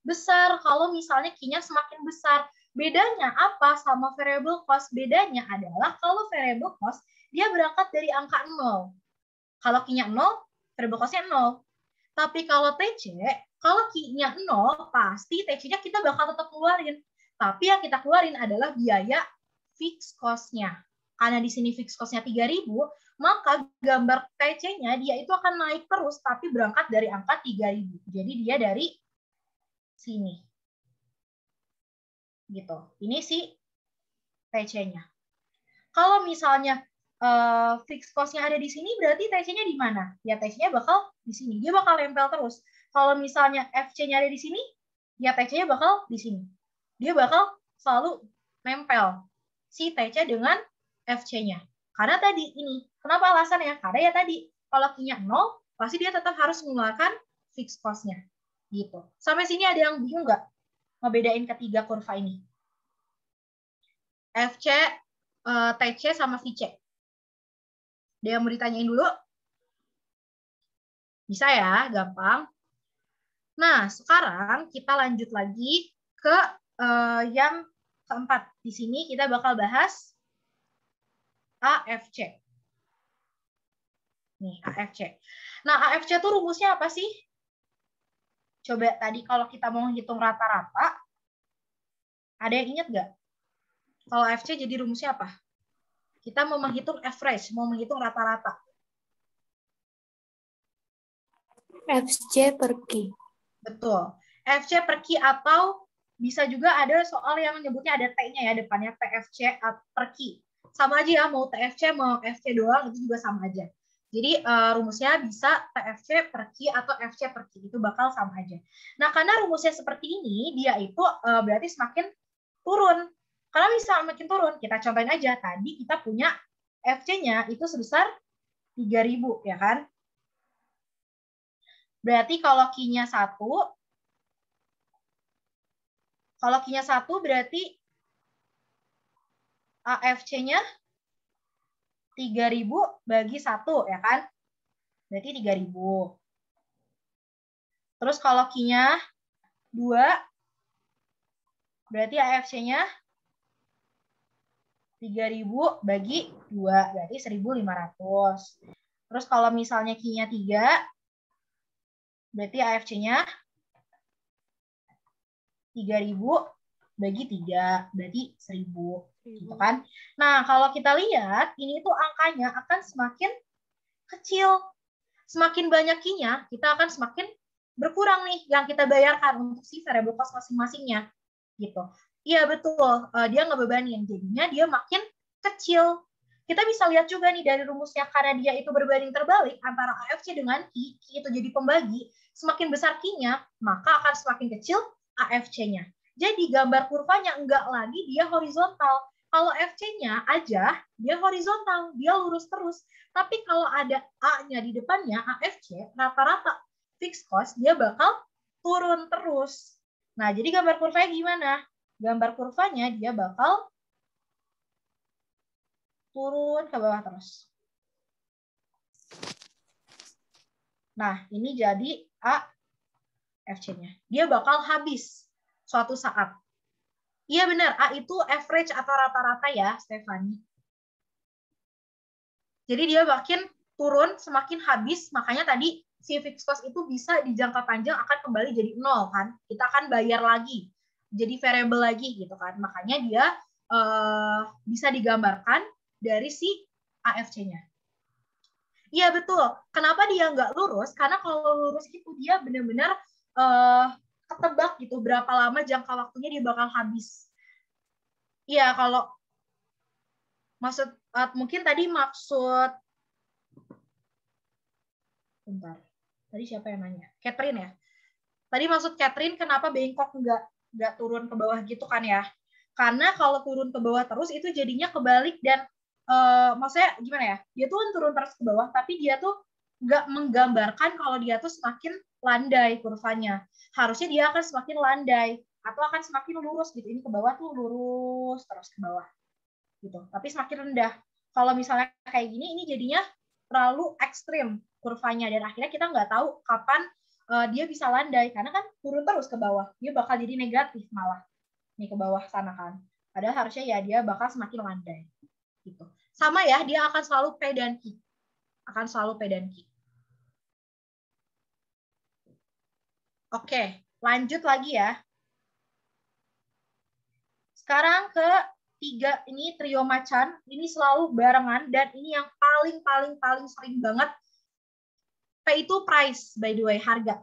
besar kalau misalnya Q-nya semakin besar. Bedanya apa sama variable cost? Bedanya adalah kalau variable cost dia berangkat dari angka 0. Kalau Q-nya 0, variable cost-nya 0. Tapi kalau TC, kalau Q-nya 0, pasti TC-nya kita bakal tetap keluarin. Tapi yang kita keluarin adalah biaya fixed cost-nya. Karena di sini fixed cost-nya 3.000, maka gambar TC-nya dia itu akan naik terus, tapi berangkat dari angka 3.000. Jadi dia dari sini. Gitu. Ini si TC-nya. Kalau misalnya fixed cost-nya ada di sini, berarti TC-nya di mana? Ya TC-nya bakal di sini. Dia bakal nempel terus. Kalau misalnya FC-nya ada di sini, ya TC-nya bakal di sini. Dia bakal selalu nempel si TC dengan FC-nya. Karena tadi ini, kenapa alasannya? Karena ya tadi, kalau Q-nya 0, pasti dia tetap harus mengeluarkan fixed cost-nya. Gitu. Sampai sini ada yang bingung nggak ngebedain ketiga kurva ini? FC, TC, sama VC. Ada yang mau ditanyain dulu? Bisa ya, gampang. Nah, sekarang kita lanjut lagi ke yang keempat. Di sini kita bakal bahas AFC. Nih, AFC. Nah, AFC itu rumusnya apa sih? Coba tadi kalau kita mau hitung rata-rata, ada yang ingat nggak? Kalau AFC jadi rumusnya apa? Kita mau menghitung average, mau menghitung rata-rata. FC per Q. Betul. FC per Q atau bisa juga ada soal yang menyebutnya ada T-nya ya, depannya TFC per Q. Sama aja ya, mau TFC, mau FC doang, itu juga sama aja. Jadi rumusnya bisa TFC per Q atau FC per Q, itu bakal sama aja. Nah, karena rumusnya seperti ini, dia itu berarti semakin turun. Karena bisa makin turun, kita contohin aja. Tadi kita punya FC-nya itu sebesar 3.000, ya kan? Berarti kalau Q-nya 1, berarti AFC-nya 3.000 bagi 1, ya kan? Berarti 3.000. Terus kalau Q-nya 2, berarti AFC-nya 3.000 bagi 2, berarti 1.500. Terus kalau misalnya Q-nya 3, berarti AFC-nya 3.000 bagi 3, berarti 1.000. Gitu kan? Nah, kalau kita lihat, ini tuh angkanya akan semakin kecil. Semakin banyak Q-nya, kita akan semakin berkurang nih yang kita bayarkan untuk si variable cost masing-masingnya. Gitu. Iya, betul. Dia ngebebanin. Jadinya dia makin kecil. Kita bisa lihat juga nih dari rumusnya, karena dia itu berbanding terbalik antara AFC dengan Q itu jadi pembagi. Semakin besar Q-nya, maka akan semakin kecil AFC-nya. Jadi gambar kurvanya enggak lagi dia horizontal. Kalau FC-nya aja, dia horizontal, dia lurus terus. Tapi kalau ada A-nya di depannya, AFC, rata-rata fixed cost, dia bakal turun terus. Nah, jadi gambar kurvanya gimana? Gambar kurvanya dia bakal turun ke bawah terus. Nah, ini jadi AFC-nya. Dia bakal habis suatu saat. Iya benar, A itu average atau rata-rata ya, Stefani. Jadi dia makin turun, semakin habis, makanya tadi si fixed cost itu bisa di jangka panjang akan kembali jadi nol kan. Kita akan bayar lagi, jadi variable lagi gitu kan. Makanya dia bisa digambarkan dari si AFC-nya. Iya betul. Kenapa dia nggak lurus? Karena kalau lurus itu dia benar-benar ketebak gitu berapa lama jangka waktunya dia bakal habis. Iya kalau maksud mungkin tadi maksud bentar. Tadi siapa yang nanya? Catherine ya. Tadi maksud Catherine kenapa Bangkok nggak turun ke bawah gitu kan ya? Karena kalau turun ke bawah terus itu jadinya kebalik dan maksudnya gimana ya? Dia tuh turun terus ke bawah tapi dia tuh nggak menggambarkan kalau dia tuh semakin landai kurvanya. Harusnya dia akan semakin landai atau akan semakin lurus gitu. Ini ke bawah tuh lurus terus ke bawah gitu. Tapi semakin rendah. Kalau misalnya kayak gini, ini jadinya terlalu ekstrim kurvanya dan akhirnya kita nggak tahu kapan dia bisa landai karena kan turun terus ke bawah. Dia bakal jadi negatif malah nih ke bawah sana kan. Padahal harusnya ya dia bakal semakin landai. Gitu. Sama ya, dia akan selalu P dan Q. Akan selalu P dan Q. Oke, lanjut lagi ya. Sekarang ke 3 ini trio macan, ini selalu barengan dan ini yang paling sering banget. P itu price by the way, harga.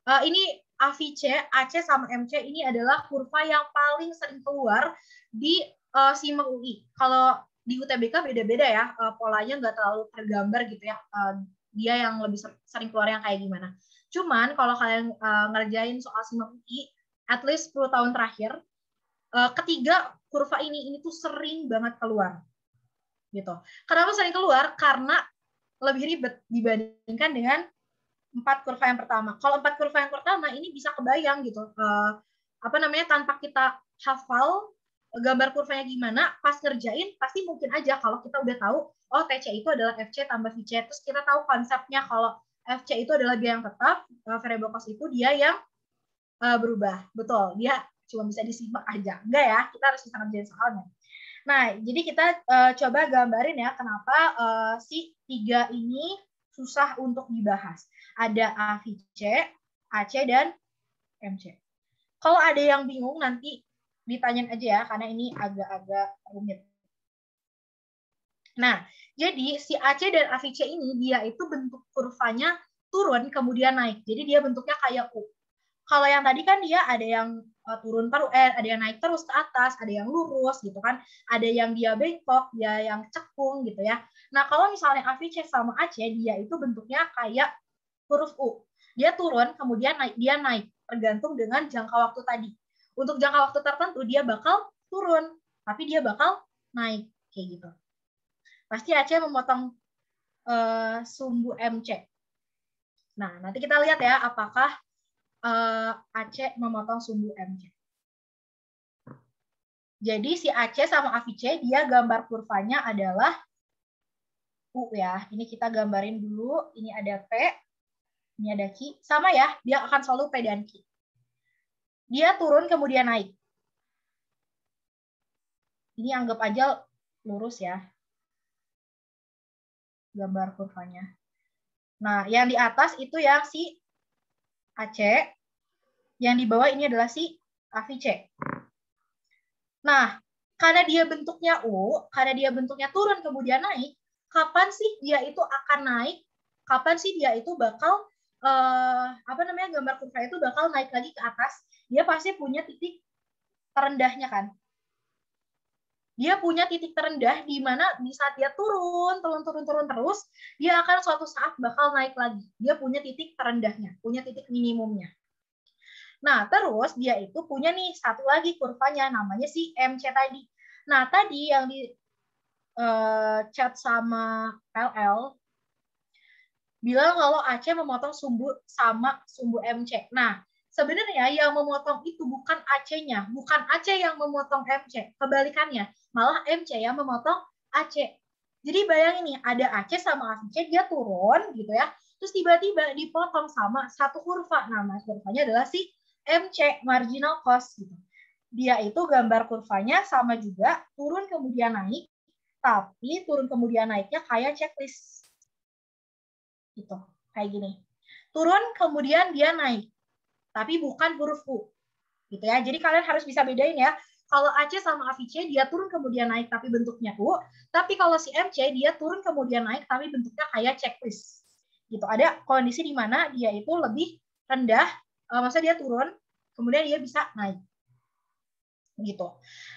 Ini AVC, AC sama MC ini adalah kurva yang paling sering keluar di SIMA UI. Kalau di UTBK beda-beda ya, polanya nggak terlalu tergambar gitu ya. Dia yang lebih sering keluar yang kayak gimana. Cuman kalau kalian ngerjain soal SIMA UI, at least 10 tahun terakhir, ketiga kurva ini tuh sering banget keluar. Gitu. Kenapa sering keluar? Karena lebih ribet dibandingkan dengan 4 kurva yang pertama. Kalau 4 kurva yang pertama ini bisa kebayang gitu. Tanpa kita hafal gambar kurvanya gimana, pas ngerjain pasti mungkin aja kalau kita udah tahu, oh TC itu adalah FC tambah VC. Terus kita tahu konsepnya kalau FC itu adalah dia yang tetap, variable cost itu dia yang berubah. Betul, dia cuma bisa disimak aja. Enggak ya, kita harus bisa ngerjain soalnya. Nah, jadi kita coba gambarin ya kenapa si 3 ini susah untuk dibahas. Ada AVC, AC, dan MC. Kalau ada yang bingung nanti ditanyain aja ya, karena ini agak-agak rumit. Nah, jadi si AC dan AVC ini dia itu bentuk kurvanya turun kemudian naik. Jadi dia bentuknya kayak U. Kalau yang tadi kan dia ada yang turun terus, ada yang naik terus ke atas, ada yang lurus gitu kan, ada yang dia bengkok, dia yang cekung gitu ya. Nah kalau misalnya AVC sama AC dia itu bentuknya kayak huruf U, dia turun kemudian naik, dia naik tergantung dengan jangka waktu tadi. Untuk jangka waktu tertentu dia bakal turun, tapi dia bakal naik kayak gitu. Pasti AC memotong sumbu MC. Nah nanti kita lihat ya apakah AC memotong sumbu MC. Jadi si AC sama AVC dia gambar kurvanya adalah U ya. Ini kita gambarin dulu. Ini ada P, ini ada Q. Sama ya, dia akan selalu P dan Q. Dia turun kemudian naik. Ini anggap aja lurus ya. Gambar kurvanya. Nah, yang di atas itu yang si AC, yang di bawah ini adalah si AVC. Nah, karena dia bentuknya U, karena dia bentuknya turun kemudian naik, kapan sih dia itu akan naik? Kapan sih dia itu bakal gambar kurva itu bakal naik lagi ke atas? Dia pasti punya titik terendahnya kan? Dia punya titik terendah di mana di saat dia turun terus, dia akan suatu saat bakal naik lagi. Dia punya titik terendahnya, punya titik minimumnya. Nah, terus dia itu punya nih satu lagi kurvanya, namanya si MC tadi. Nah, tadi yang di chat sama LL, bilang kalau AC memotong sumbu sama sumbu MC. Nah, sebenarnya yang memotong itu bukan AC-nya, bukan AC yang memotong MC, kebalikannya, malah MC yang memotong AC. Jadi bayangin nih, ada AC sama AVC, dia turun gitu ya, terus tiba-tiba dipotong sama satu kurva. Nama kurvanya adalah si MC, marginal cost gitu. dia itu gambar kurvanya sama juga, turun kemudian naik, tapi turun kemudian naiknya kayak checklist. Gitu, kayak gini. Turun kemudian dia naik, tapi bukan huruf U. Gitu ya. Jadi kalian harus bisa bedain ya. Kalau AC sama AVC dia turun kemudian naik tapi bentuknya U, tapi kalau si MC dia turun kemudian naik tapi bentuknya kayak checklist. Gitu. Ada kondisi di mana dia itu lebih rendah, maksudnya dia turun, kemudian dia bisa naik. Gitu.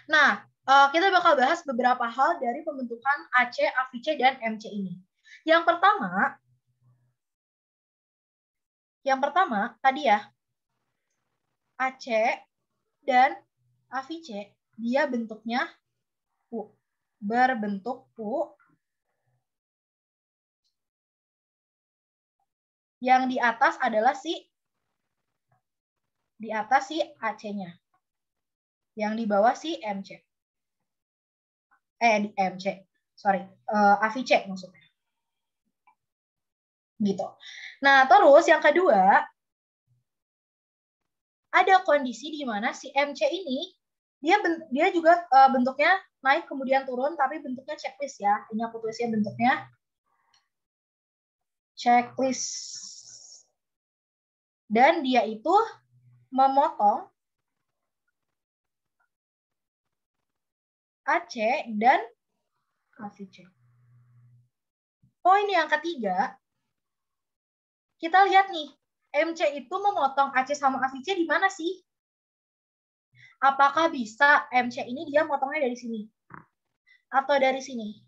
Nah, kita bakal bahas beberapa hal dari pembentukan AC, AVC, dan MC ini. Yang pertama tadi ya, AC dan AVC, dia bentuknya U, berbentuk U. Yang di atas adalah si AC-nya. Yang di bawah si MC. AVC maksudnya. Gitu. Nah, terus yang kedua, ada kondisi di mana si MC ini dia juga bentuknya naik kemudian turun, tapi bentuknya checklist ya. Ini aku tulisnya bentuknya checklist. Dan dia itu memotong AC dan AVC. Poin yang ketiga, kita lihat nih, MC itu memotong AC sama AVC di mana sih? Apakah bisa MC ini dia motongnya dari sini? Atau dari sini?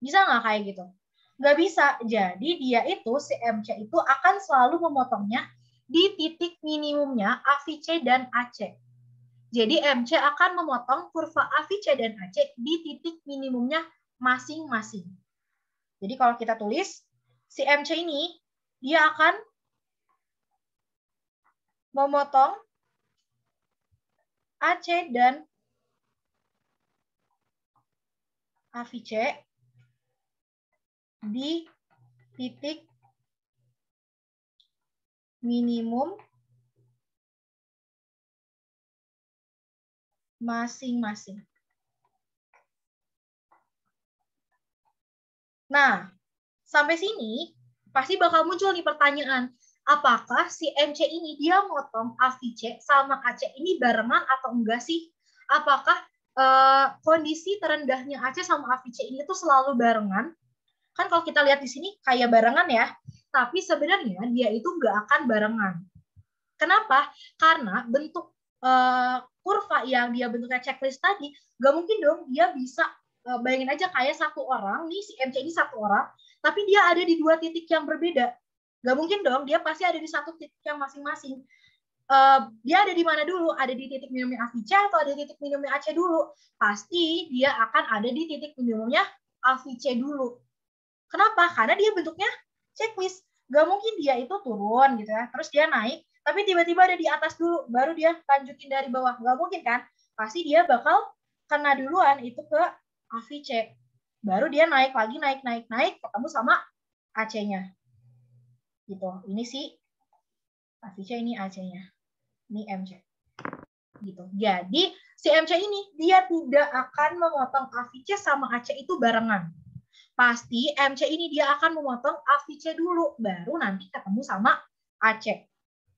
Bisa nggak kayak gitu? Nggak bisa. Jadi dia itu, si MC itu akan selalu memotongnya di titik minimumnya AVC dan AC. Jadi MC akan memotong kurva AVC dan AC di titik minimumnya masing-masing. Jadi kalau kita tulis, si MC ini dia akan memotong AC dan AVC di titik minimum masing-masing. Nah, sampai sini pasti bakal muncul nih pertanyaan, apakah si MC ini dia motong AVC sama AC ini barengan atau enggak sih? Apakah kondisi terendahnya AC sama AVC ini tuh selalu barengan? Kan kalau kita lihat di sini kayak barengan ya, tapi sebenarnya dia itu nggak akan barengan. Kenapa? Karena bentuk kurva yang dia bentuknya checklist tadi, nggak mungkin dong dia bisa, bayangin aja kayak satu orang, nih si MC ini satu orang, tapi dia ada di dua titik yang berbeda. Nggak mungkin dong, dia pasti ada di satu titik yang masing-masing. Dia ada di mana dulu? Ada di titik minimumnya AVC atau ada di titik minimumnya AC dulu? Pasti dia akan ada di titik minimumnya AVC dulu. Kenapa? Karena dia bentuknya checklist. Nggak mungkin dia itu turun gitu ya, terus dia naik, tapi tiba-tiba ada di atas dulu, baru dia lanjutin dari bawah. Nggak mungkin kan? Pasti dia bakal kena duluan itu ke AVC. Baru dia naik lagi, naik, ketemu sama AC-nya. Gitu. Ini si AVC, ini AC-nya. Ini MC. Gitu. Jadi, si MC ini, dia tidak akan memotong AVC sama AC itu barengan. Pasti MC ini dia akan memotong AVC dulu, baru nanti ketemu sama AC.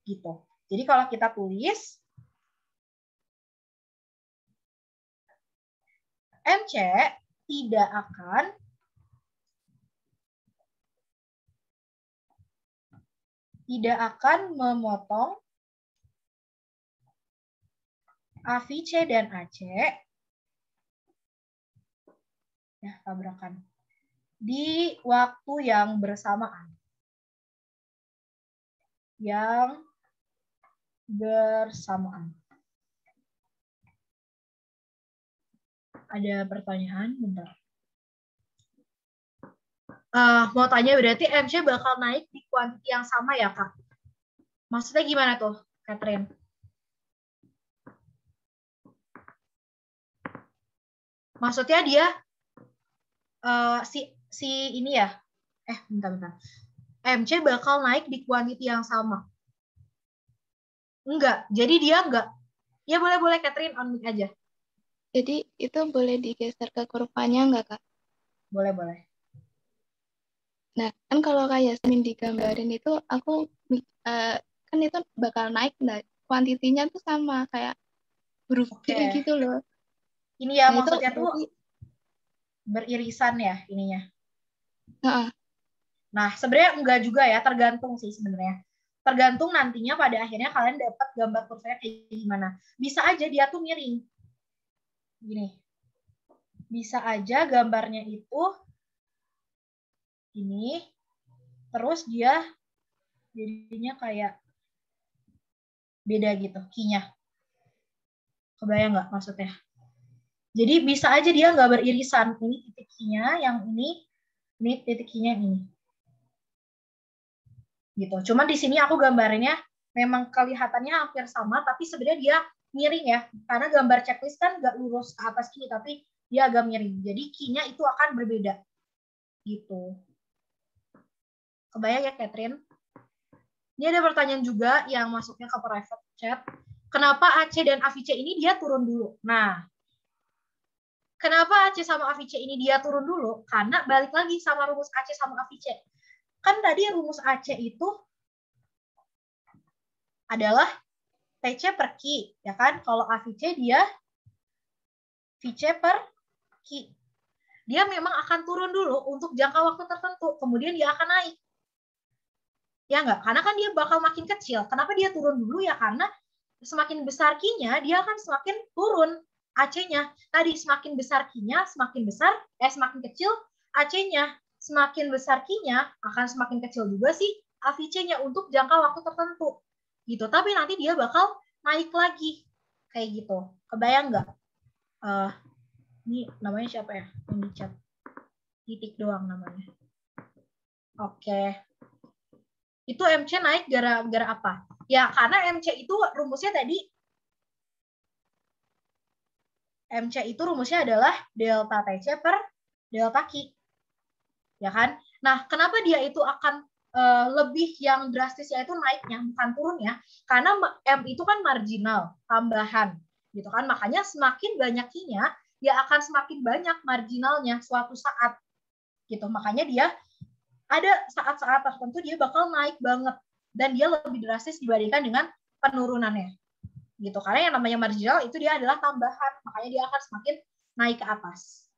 Gitu. Jadi kalau kita tulis MC tidak akan memotong AVC dan AC ya, tabrakan di waktu yang bersamaan. Ada pertanyaan? Bentar. Mau tanya berarti MC bakal naik di kuantiti yang sama ya, Kak? Maksudnya gimana tuh, Catherine? Maksudnya dia si ini ya? Bentar. MC bakal naik di kuantiti yang sama. Enggak. Jadi dia enggak Ya boleh Catherine, on mic aja. Jadi itu boleh digeser ke kurvanya nggak, Kak? Boleh. Nah, kan kalau kayak Yasmin digambarin itu, aku kan itu bakal naik, nah, kuantitinya tuh sama kayak huruf Oke. D gitu loh. Ini ya Nah, maksudnya itu tuh berarti, beririsan ya ininya. Heeh. Nah, sebenarnya enggak juga ya, tergantung sih sebenarnya. Tergantung nantinya pada akhirnya kalian dapat gambar kurvanya kayak gimana. Bisa aja dia tuh miring. Gini. Bisa aja gambarnya itu ini, terus dia jadinya kayak beda gitu, key-nya. Kebayang nggak maksudnya? Jadi bisa aja dia nggak beririsan. Ini titik key-nya, yang ini titik key-nya ini. Gitu. Cuma di sini aku gambarnya memang kelihatannya hampir sama, tapi sebenarnya dia miring ya. Karena gambar checklist kan nggak lurus ke atas key, tapi dia agak miring. Jadi key-nya itu akan berbeda. Gitu. Kebayang ya, Catherine? Ini ada pertanyaan juga yang masuknya ke private chat. Kenapa Aceh dan Avice ini dia turun dulu? Nah, kenapa Aceh sama Avice ini dia turun dulu? Karena balik lagi sama rumus Aceh sama Avice. Kan tadi rumus Aceh itu adalah TC per Q, ya kan? Kalau Avice dia VC per Q. Dia memang akan turun dulu untuk jangka waktu tertentu, kemudian dia akan naik. Ya enggak? Karena kan dia bakal makin kecil. Kenapa dia turun dulu? Ya karena semakin besar Q-nya, dia akan semakin turun AC-nya. Tadi semakin besar Q-nya, semakin kecil AC-nya. Semakin besar Q-nya, akan semakin kecil juga sih AVC-nya untuk jangka waktu tertentu. Gitu. Tapi nanti dia bakal naik lagi. Kayak gitu. Kebayang nggak? Ini namanya siapa ya? Yang di chat. Titik doang namanya. Oke. Itu MC naik gara-gara apa? Ya, karena MC itu rumusnya tadi, MC itu rumusnya adalah delta TC per delta Q. Ya kan? Nah, kenapa dia itu akan lebih yang drastis yaitu naiknya, bukan turunnya? Karena M itu kan marginal, tambahan. Gitu kan? Makanya semakin banyak Q-nya, dia akan semakin banyak marginalnya suatu saat. Gitu. Makanya dia ada saat-saat tertentu dia bakal naik banget. Dan dia lebih drastis dibandingkan dengan penurunannya. Gitu. Karena yang namanya marginal itu dia adalah tambahan, makanya dia akan semakin naik ke atas.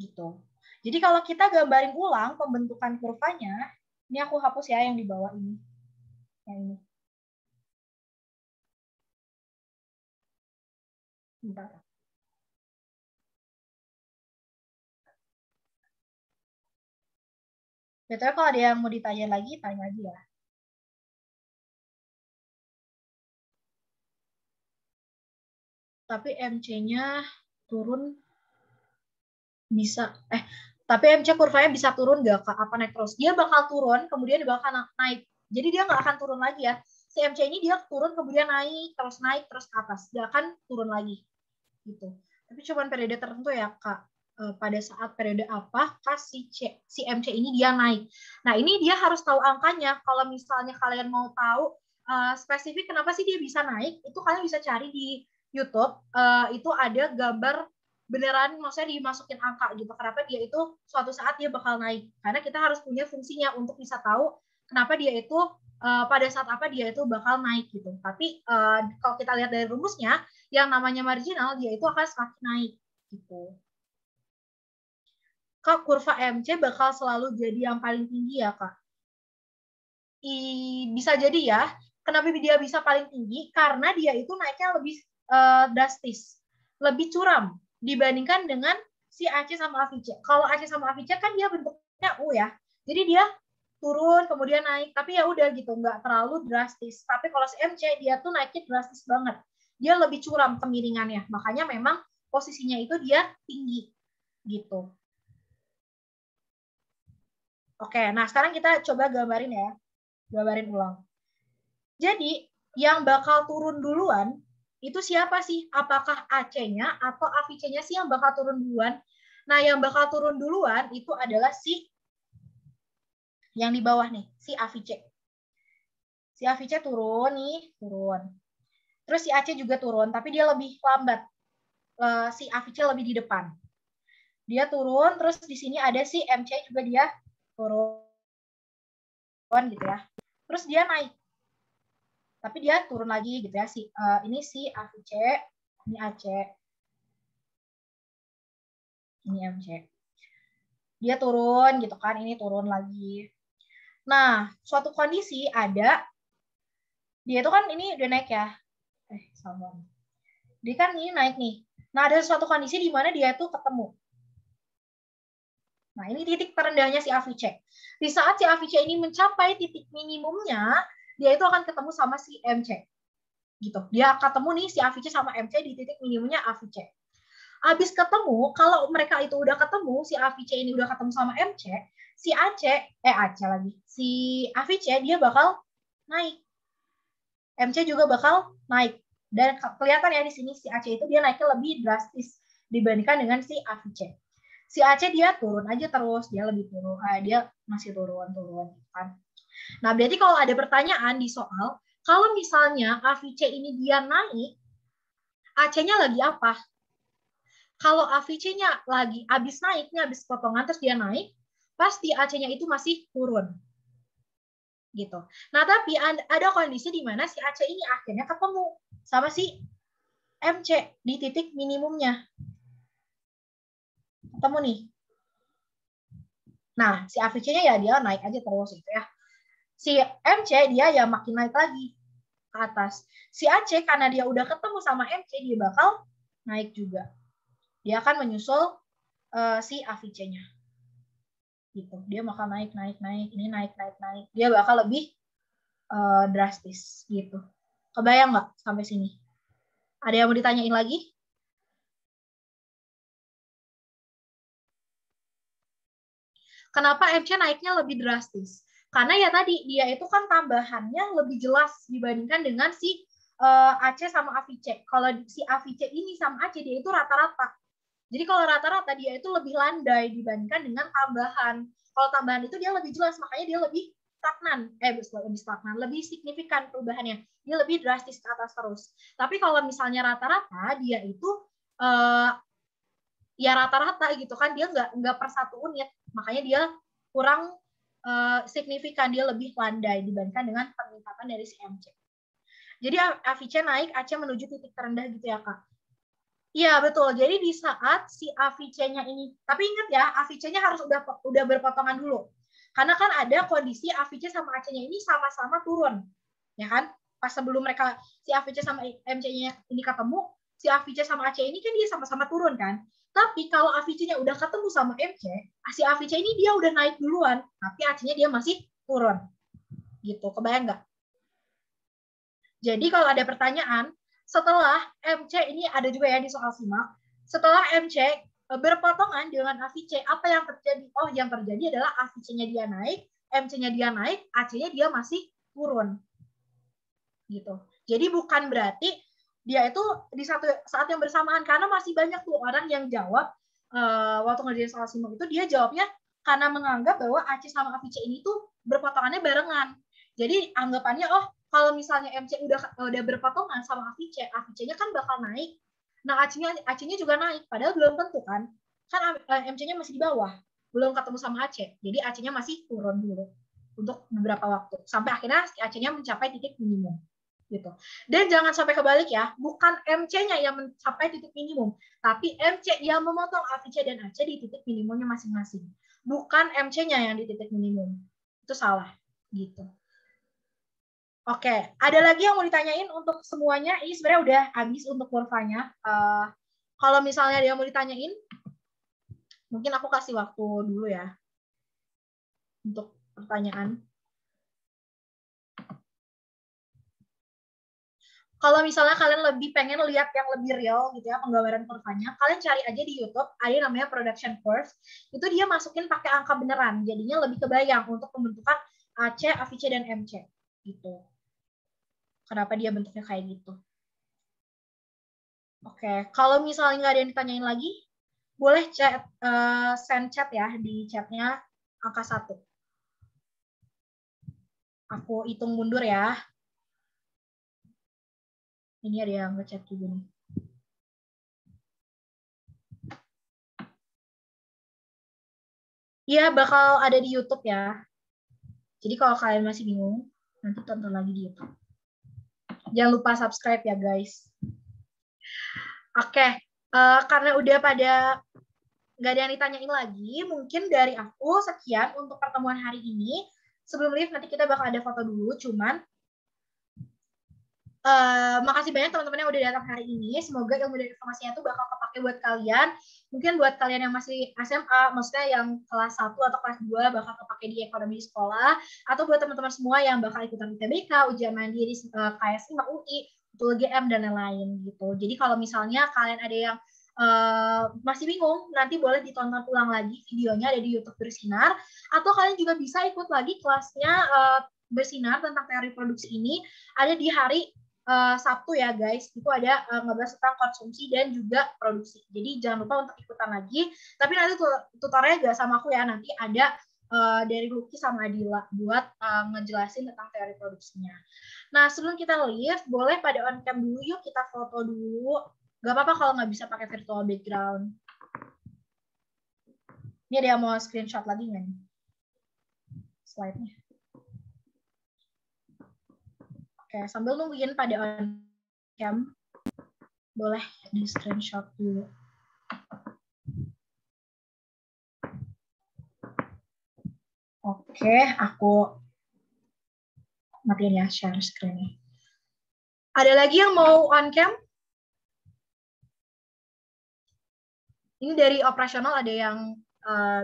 Gitu. Jadi kalau kita gambarin ulang pembentukan kurvanya, ini aku hapus ya yang di bawah ini. Yang ini. Bentar. Betulnya kalau ada yang mau ditanya lagi, tanya aja ya. Tapi MC-nya turun bisa tapi MC kurvanya bisa turun nggak, Kak? Apa naik terus? Dia bakal turun, kemudian dia bakal naik. Jadi dia nggak akan turun lagi ya. Si MC ini dia turun, kemudian naik terus ke atas. Dia akan turun lagi. Gitu. Tapi cuma periode tertentu ya, Kak. Pada saat periode apakah si MC ini dia naik. Nah, ini dia harus tahu angkanya. Kalau misalnya kalian mau tahu spesifik kenapa sih dia bisa naik, itu kalian bisa cari di YouTube. Itu ada gambar beneran, maksudnya dimasukin angka gitu. Kenapa dia itu suatu saat dia bakal naik. Karena kita harus punya fungsinya untuk bisa tahu kenapa dia itu pada saat apa dia itu bakal naik gitu. Tapi kalau kita lihat dari rumusnya, yang namanya marginal dia itu akan semakin naik gitu. Kak, kurva MC bakal selalu jadi yang paling tinggi ya, Kak? Bisa jadi ya. Kenapa dia bisa paling tinggi? Karena dia itu naiknya lebih drastis, lebih curam dibandingkan dengan si Aceh sama Avice. Kalau Aceh sama Avice kan dia bentuknya U ya. Jadi dia turun kemudian naik, tapi ya udah gitu, nggak terlalu drastis. Tapi kalau si MC dia tuh naiknya drastis banget. Dia lebih curam kemiringannya. Makanya memang posisinya itu dia tinggi gitu. Oke, nah sekarang kita coba gambarin ya. Gambarin ulang. Jadi, yang bakal turun duluan itu siapa sih? Apakah AC-nya atau AVC-nya sih yang bakal turun duluan? Nah, yang bakal turun duluan itu adalah si yang di bawah nih, si AVC. Si AVC turun nih, turun. Terus si AC juga turun, tapi dia lebih lambat. Si AVC lebih di depan. Dia turun, terus di sini ada si MC juga dia turun gitu ya. Terus dia naik. Tapi dia turun lagi gitu ya. Ini si AVC, ini AC, ini MC. Dia turun gitu kan, ini turun lagi. Nah, suatu kondisi ada, dia itu kan ini udah naik ya. Sabar. Dia kan ini naik nih. Nah, ada suatu kondisi di mana dia itu ketemu. Nah, ini titik terendahnya si AVC. Di saat si AVC ini mencapai titik minimumnya, dia itu akan ketemu sama si MC. Gitu. Dia ketemu nih si AVC sama MC di titik minimumnya AVC. Habis ketemu, kalau mereka itu udah ketemu, si AVC ini udah ketemu sama MC, si si AVC dia bakal naik. MC juga bakal naik. Dan kelihatan ya di sini si AC itu dia naiknya lebih drastis dibandingkan dengan si AVC. Si AC dia turun aja terus, dia lebih turun, dia masih turun kan. Nah, berarti kalau ada pertanyaan di soal, kalau misalnya AVC ini dia naik, AC-nya lagi apa? Kalau AVC-nya lagi habis naiknya, habis potongan terus dia naik, pasti AC-nya itu masih turun. Gitu. Nah, tapi ada kondisi di mana si AC ini akhirnya ketemu sama si MC di titik minimumnya. Ketemu nih. Nah, si AVC-nya ya dia naik aja terus gitu ya. Si MC dia ya makin naik lagi ke atas. Si AC karena dia udah ketemu sama MC, dia bakal naik juga. Dia akan menyusul si AVC-nya. Gitu. Dia bakal naik. Ini naik. Dia bakal lebih drastis gitu. Kebayang nggak sampai sini? Ada yang mau ditanyain lagi? Kenapa MC naiknya lebih drastis? Karena ya tadi, dia itu kan tambahannya lebih jelas dibandingkan dengan si AC sama AVC. Kalau si AVC ini sama AC, dia itu rata-rata. Jadi kalau rata-rata, dia itu lebih landai dibandingkan dengan tambahan. Kalau tambahan itu dia lebih jelas, makanya dia lebih stagnan. Lebih signifikan perubahannya. Dia lebih drastis ke atas terus. Tapi kalau misalnya rata-rata, dia itu ya rata-rata gitu kan, dia nggak per satu unit, makanya dia kurang signifikan, dia lebih landai dibandingkan dengan peningkatan dari si MC. Jadi AVC naik, AC menuju titik terendah gitu ya Kak? Iya betul, jadi di saat si AVC-nya ini, tapi ingat ya, AVC-nya harus udah berpotongan dulu, karena kan ada kondisi AVC sama AC-nya ini sama-sama turun, ya kan? Pas sebelum mereka si AVC sama MC-nya ini ketemu, si AVC sama AC ini kan dia sama-sama turun kan? Tapi kalau AVC-nya udah ketemu sama MC, si AVC ini dia udah naik duluan, tapi AC-nya dia masih turun. Gitu, kebayang nggak? Jadi kalau ada pertanyaan, setelah MC ini ada juga ya di soal simak, setelah MC berpotongan dengan AVC, apa yang terjadi? Oh, yang terjadi adalah AVC-nya dia naik, MC-nya dia naik, AC-nya dia masih turun. Gitu. Jadi bukan berarti dia itu di satu saat yang bersamaan, karena masih banyak tuh orang yang jawab waktu ngerjain soal simak itu, dia jawabnya karena menganggap bahwa AC sama AVC ini tuh berpotongannya barengan. Jadi anggapannya, oh kalau misalnya MC udah berpotongan sama AVC, AVC-nya kan bakal naik. Nah, AC-nya juga naik, padahal belum tentu kan. Kan MC-nya masih di bawah, belum ketemu sama AC. Jadi AC-nya masih turun dulu untuk beberapa waktu sampai akhirnya AC-nya mencapai titik minimum. Gitu. Dan jangan sampai kebalik ya, bukan MC-nya yang mencapai titik minimum, tapi MC yang memotong AVC dan AC di titik minimumnya masing-masing. Bukan MC-nya yang di titik minimum. Itu salah. Gitu. Oke, ada lagi yang mau ditanyain untuk semuanya? Ini sebenarnya udah habis untuk kurvanya. Kalau misalnya ada yang mau ditanyain, mungkin aku kasih waktu dulu ya untuk pertanyaan. Kalau misalnya kalian lebih pengen lihat yang lebih real gitu ya, penggambaran kurvanya, kalian cari aja di YouTube, ada namanya production curve. Itu dia masukin pakai angka beneran, jadinya lebih kebayang untuk pembentukan AC, AVC, dan MC. Gitu. Kenapa dia bentuknya kayak gitu. Oke, kalau misalnya nggak ada yang ditanyain lagi, boleh send chat ya, di chatnya angka 1. Aku hitung mundur ya. Ini ada yang ngechat juga nih. Iya, bakal ada di YouTube ya. Jadi kalau kalian masih bingung, nanti tonton lagi di YouTube. Jangan lupa subscribe ya guys. Oke, karena udah pada nggak ada yang ditanyain lagi, mungkin dari aku sekian untuk pertemuan hari ini. Sebelum live nanti kita bakal ada foto dulu, cuman makasih banyak teman-teman yang udah datang hari ini. Semoga ilmu dan informasinya itu bakal kepake buat kalian. Mungkin buat kalian yang masih SMA, maksudnya yang kelas 1 atau kelas 2 bakal kepake di ekonomi sekolah. Atau buat teman-teman semua yang bakal ikutan UTBK, ujian mandiri, KSI, UI, GM, dan lain-lain gitu. Jadi kalau misalnya kalian ada yang masih bingung, nanti boleh ditonton ulang lagi videonya ada di YouTube Bersinar. Atau kalian juga bisa ikut lagi kelasnya Bersinar tentang teori produksi ini ada di hari Sabtu ya guys, itu ada ngebahas tentang konsumsi dan juga produksi. Jadi jangan lupa untuk ikutan lagi. Tapi nanti tutorialnya gak sama aku ya, nanti ada dari Lucky sama Adila buat ngejelasin tentang teori produksinya. Nah sebelum kita live, boleh pada on cam dulu yuk, kita foto dulu. Gak apa-apa kalau nggak bisa pakai virtual background. Ini ada yang mau screenshot lagi nggak nih? Slide-nya. Oke, sambil nungguin pada on cam, boleh di screenshot dulu. Oke, aku matiin ya share screen. Ada lagi yang mau on cam? Ini dari operasional ada yang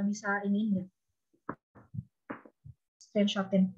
bisa ini enggak? Screenshotin.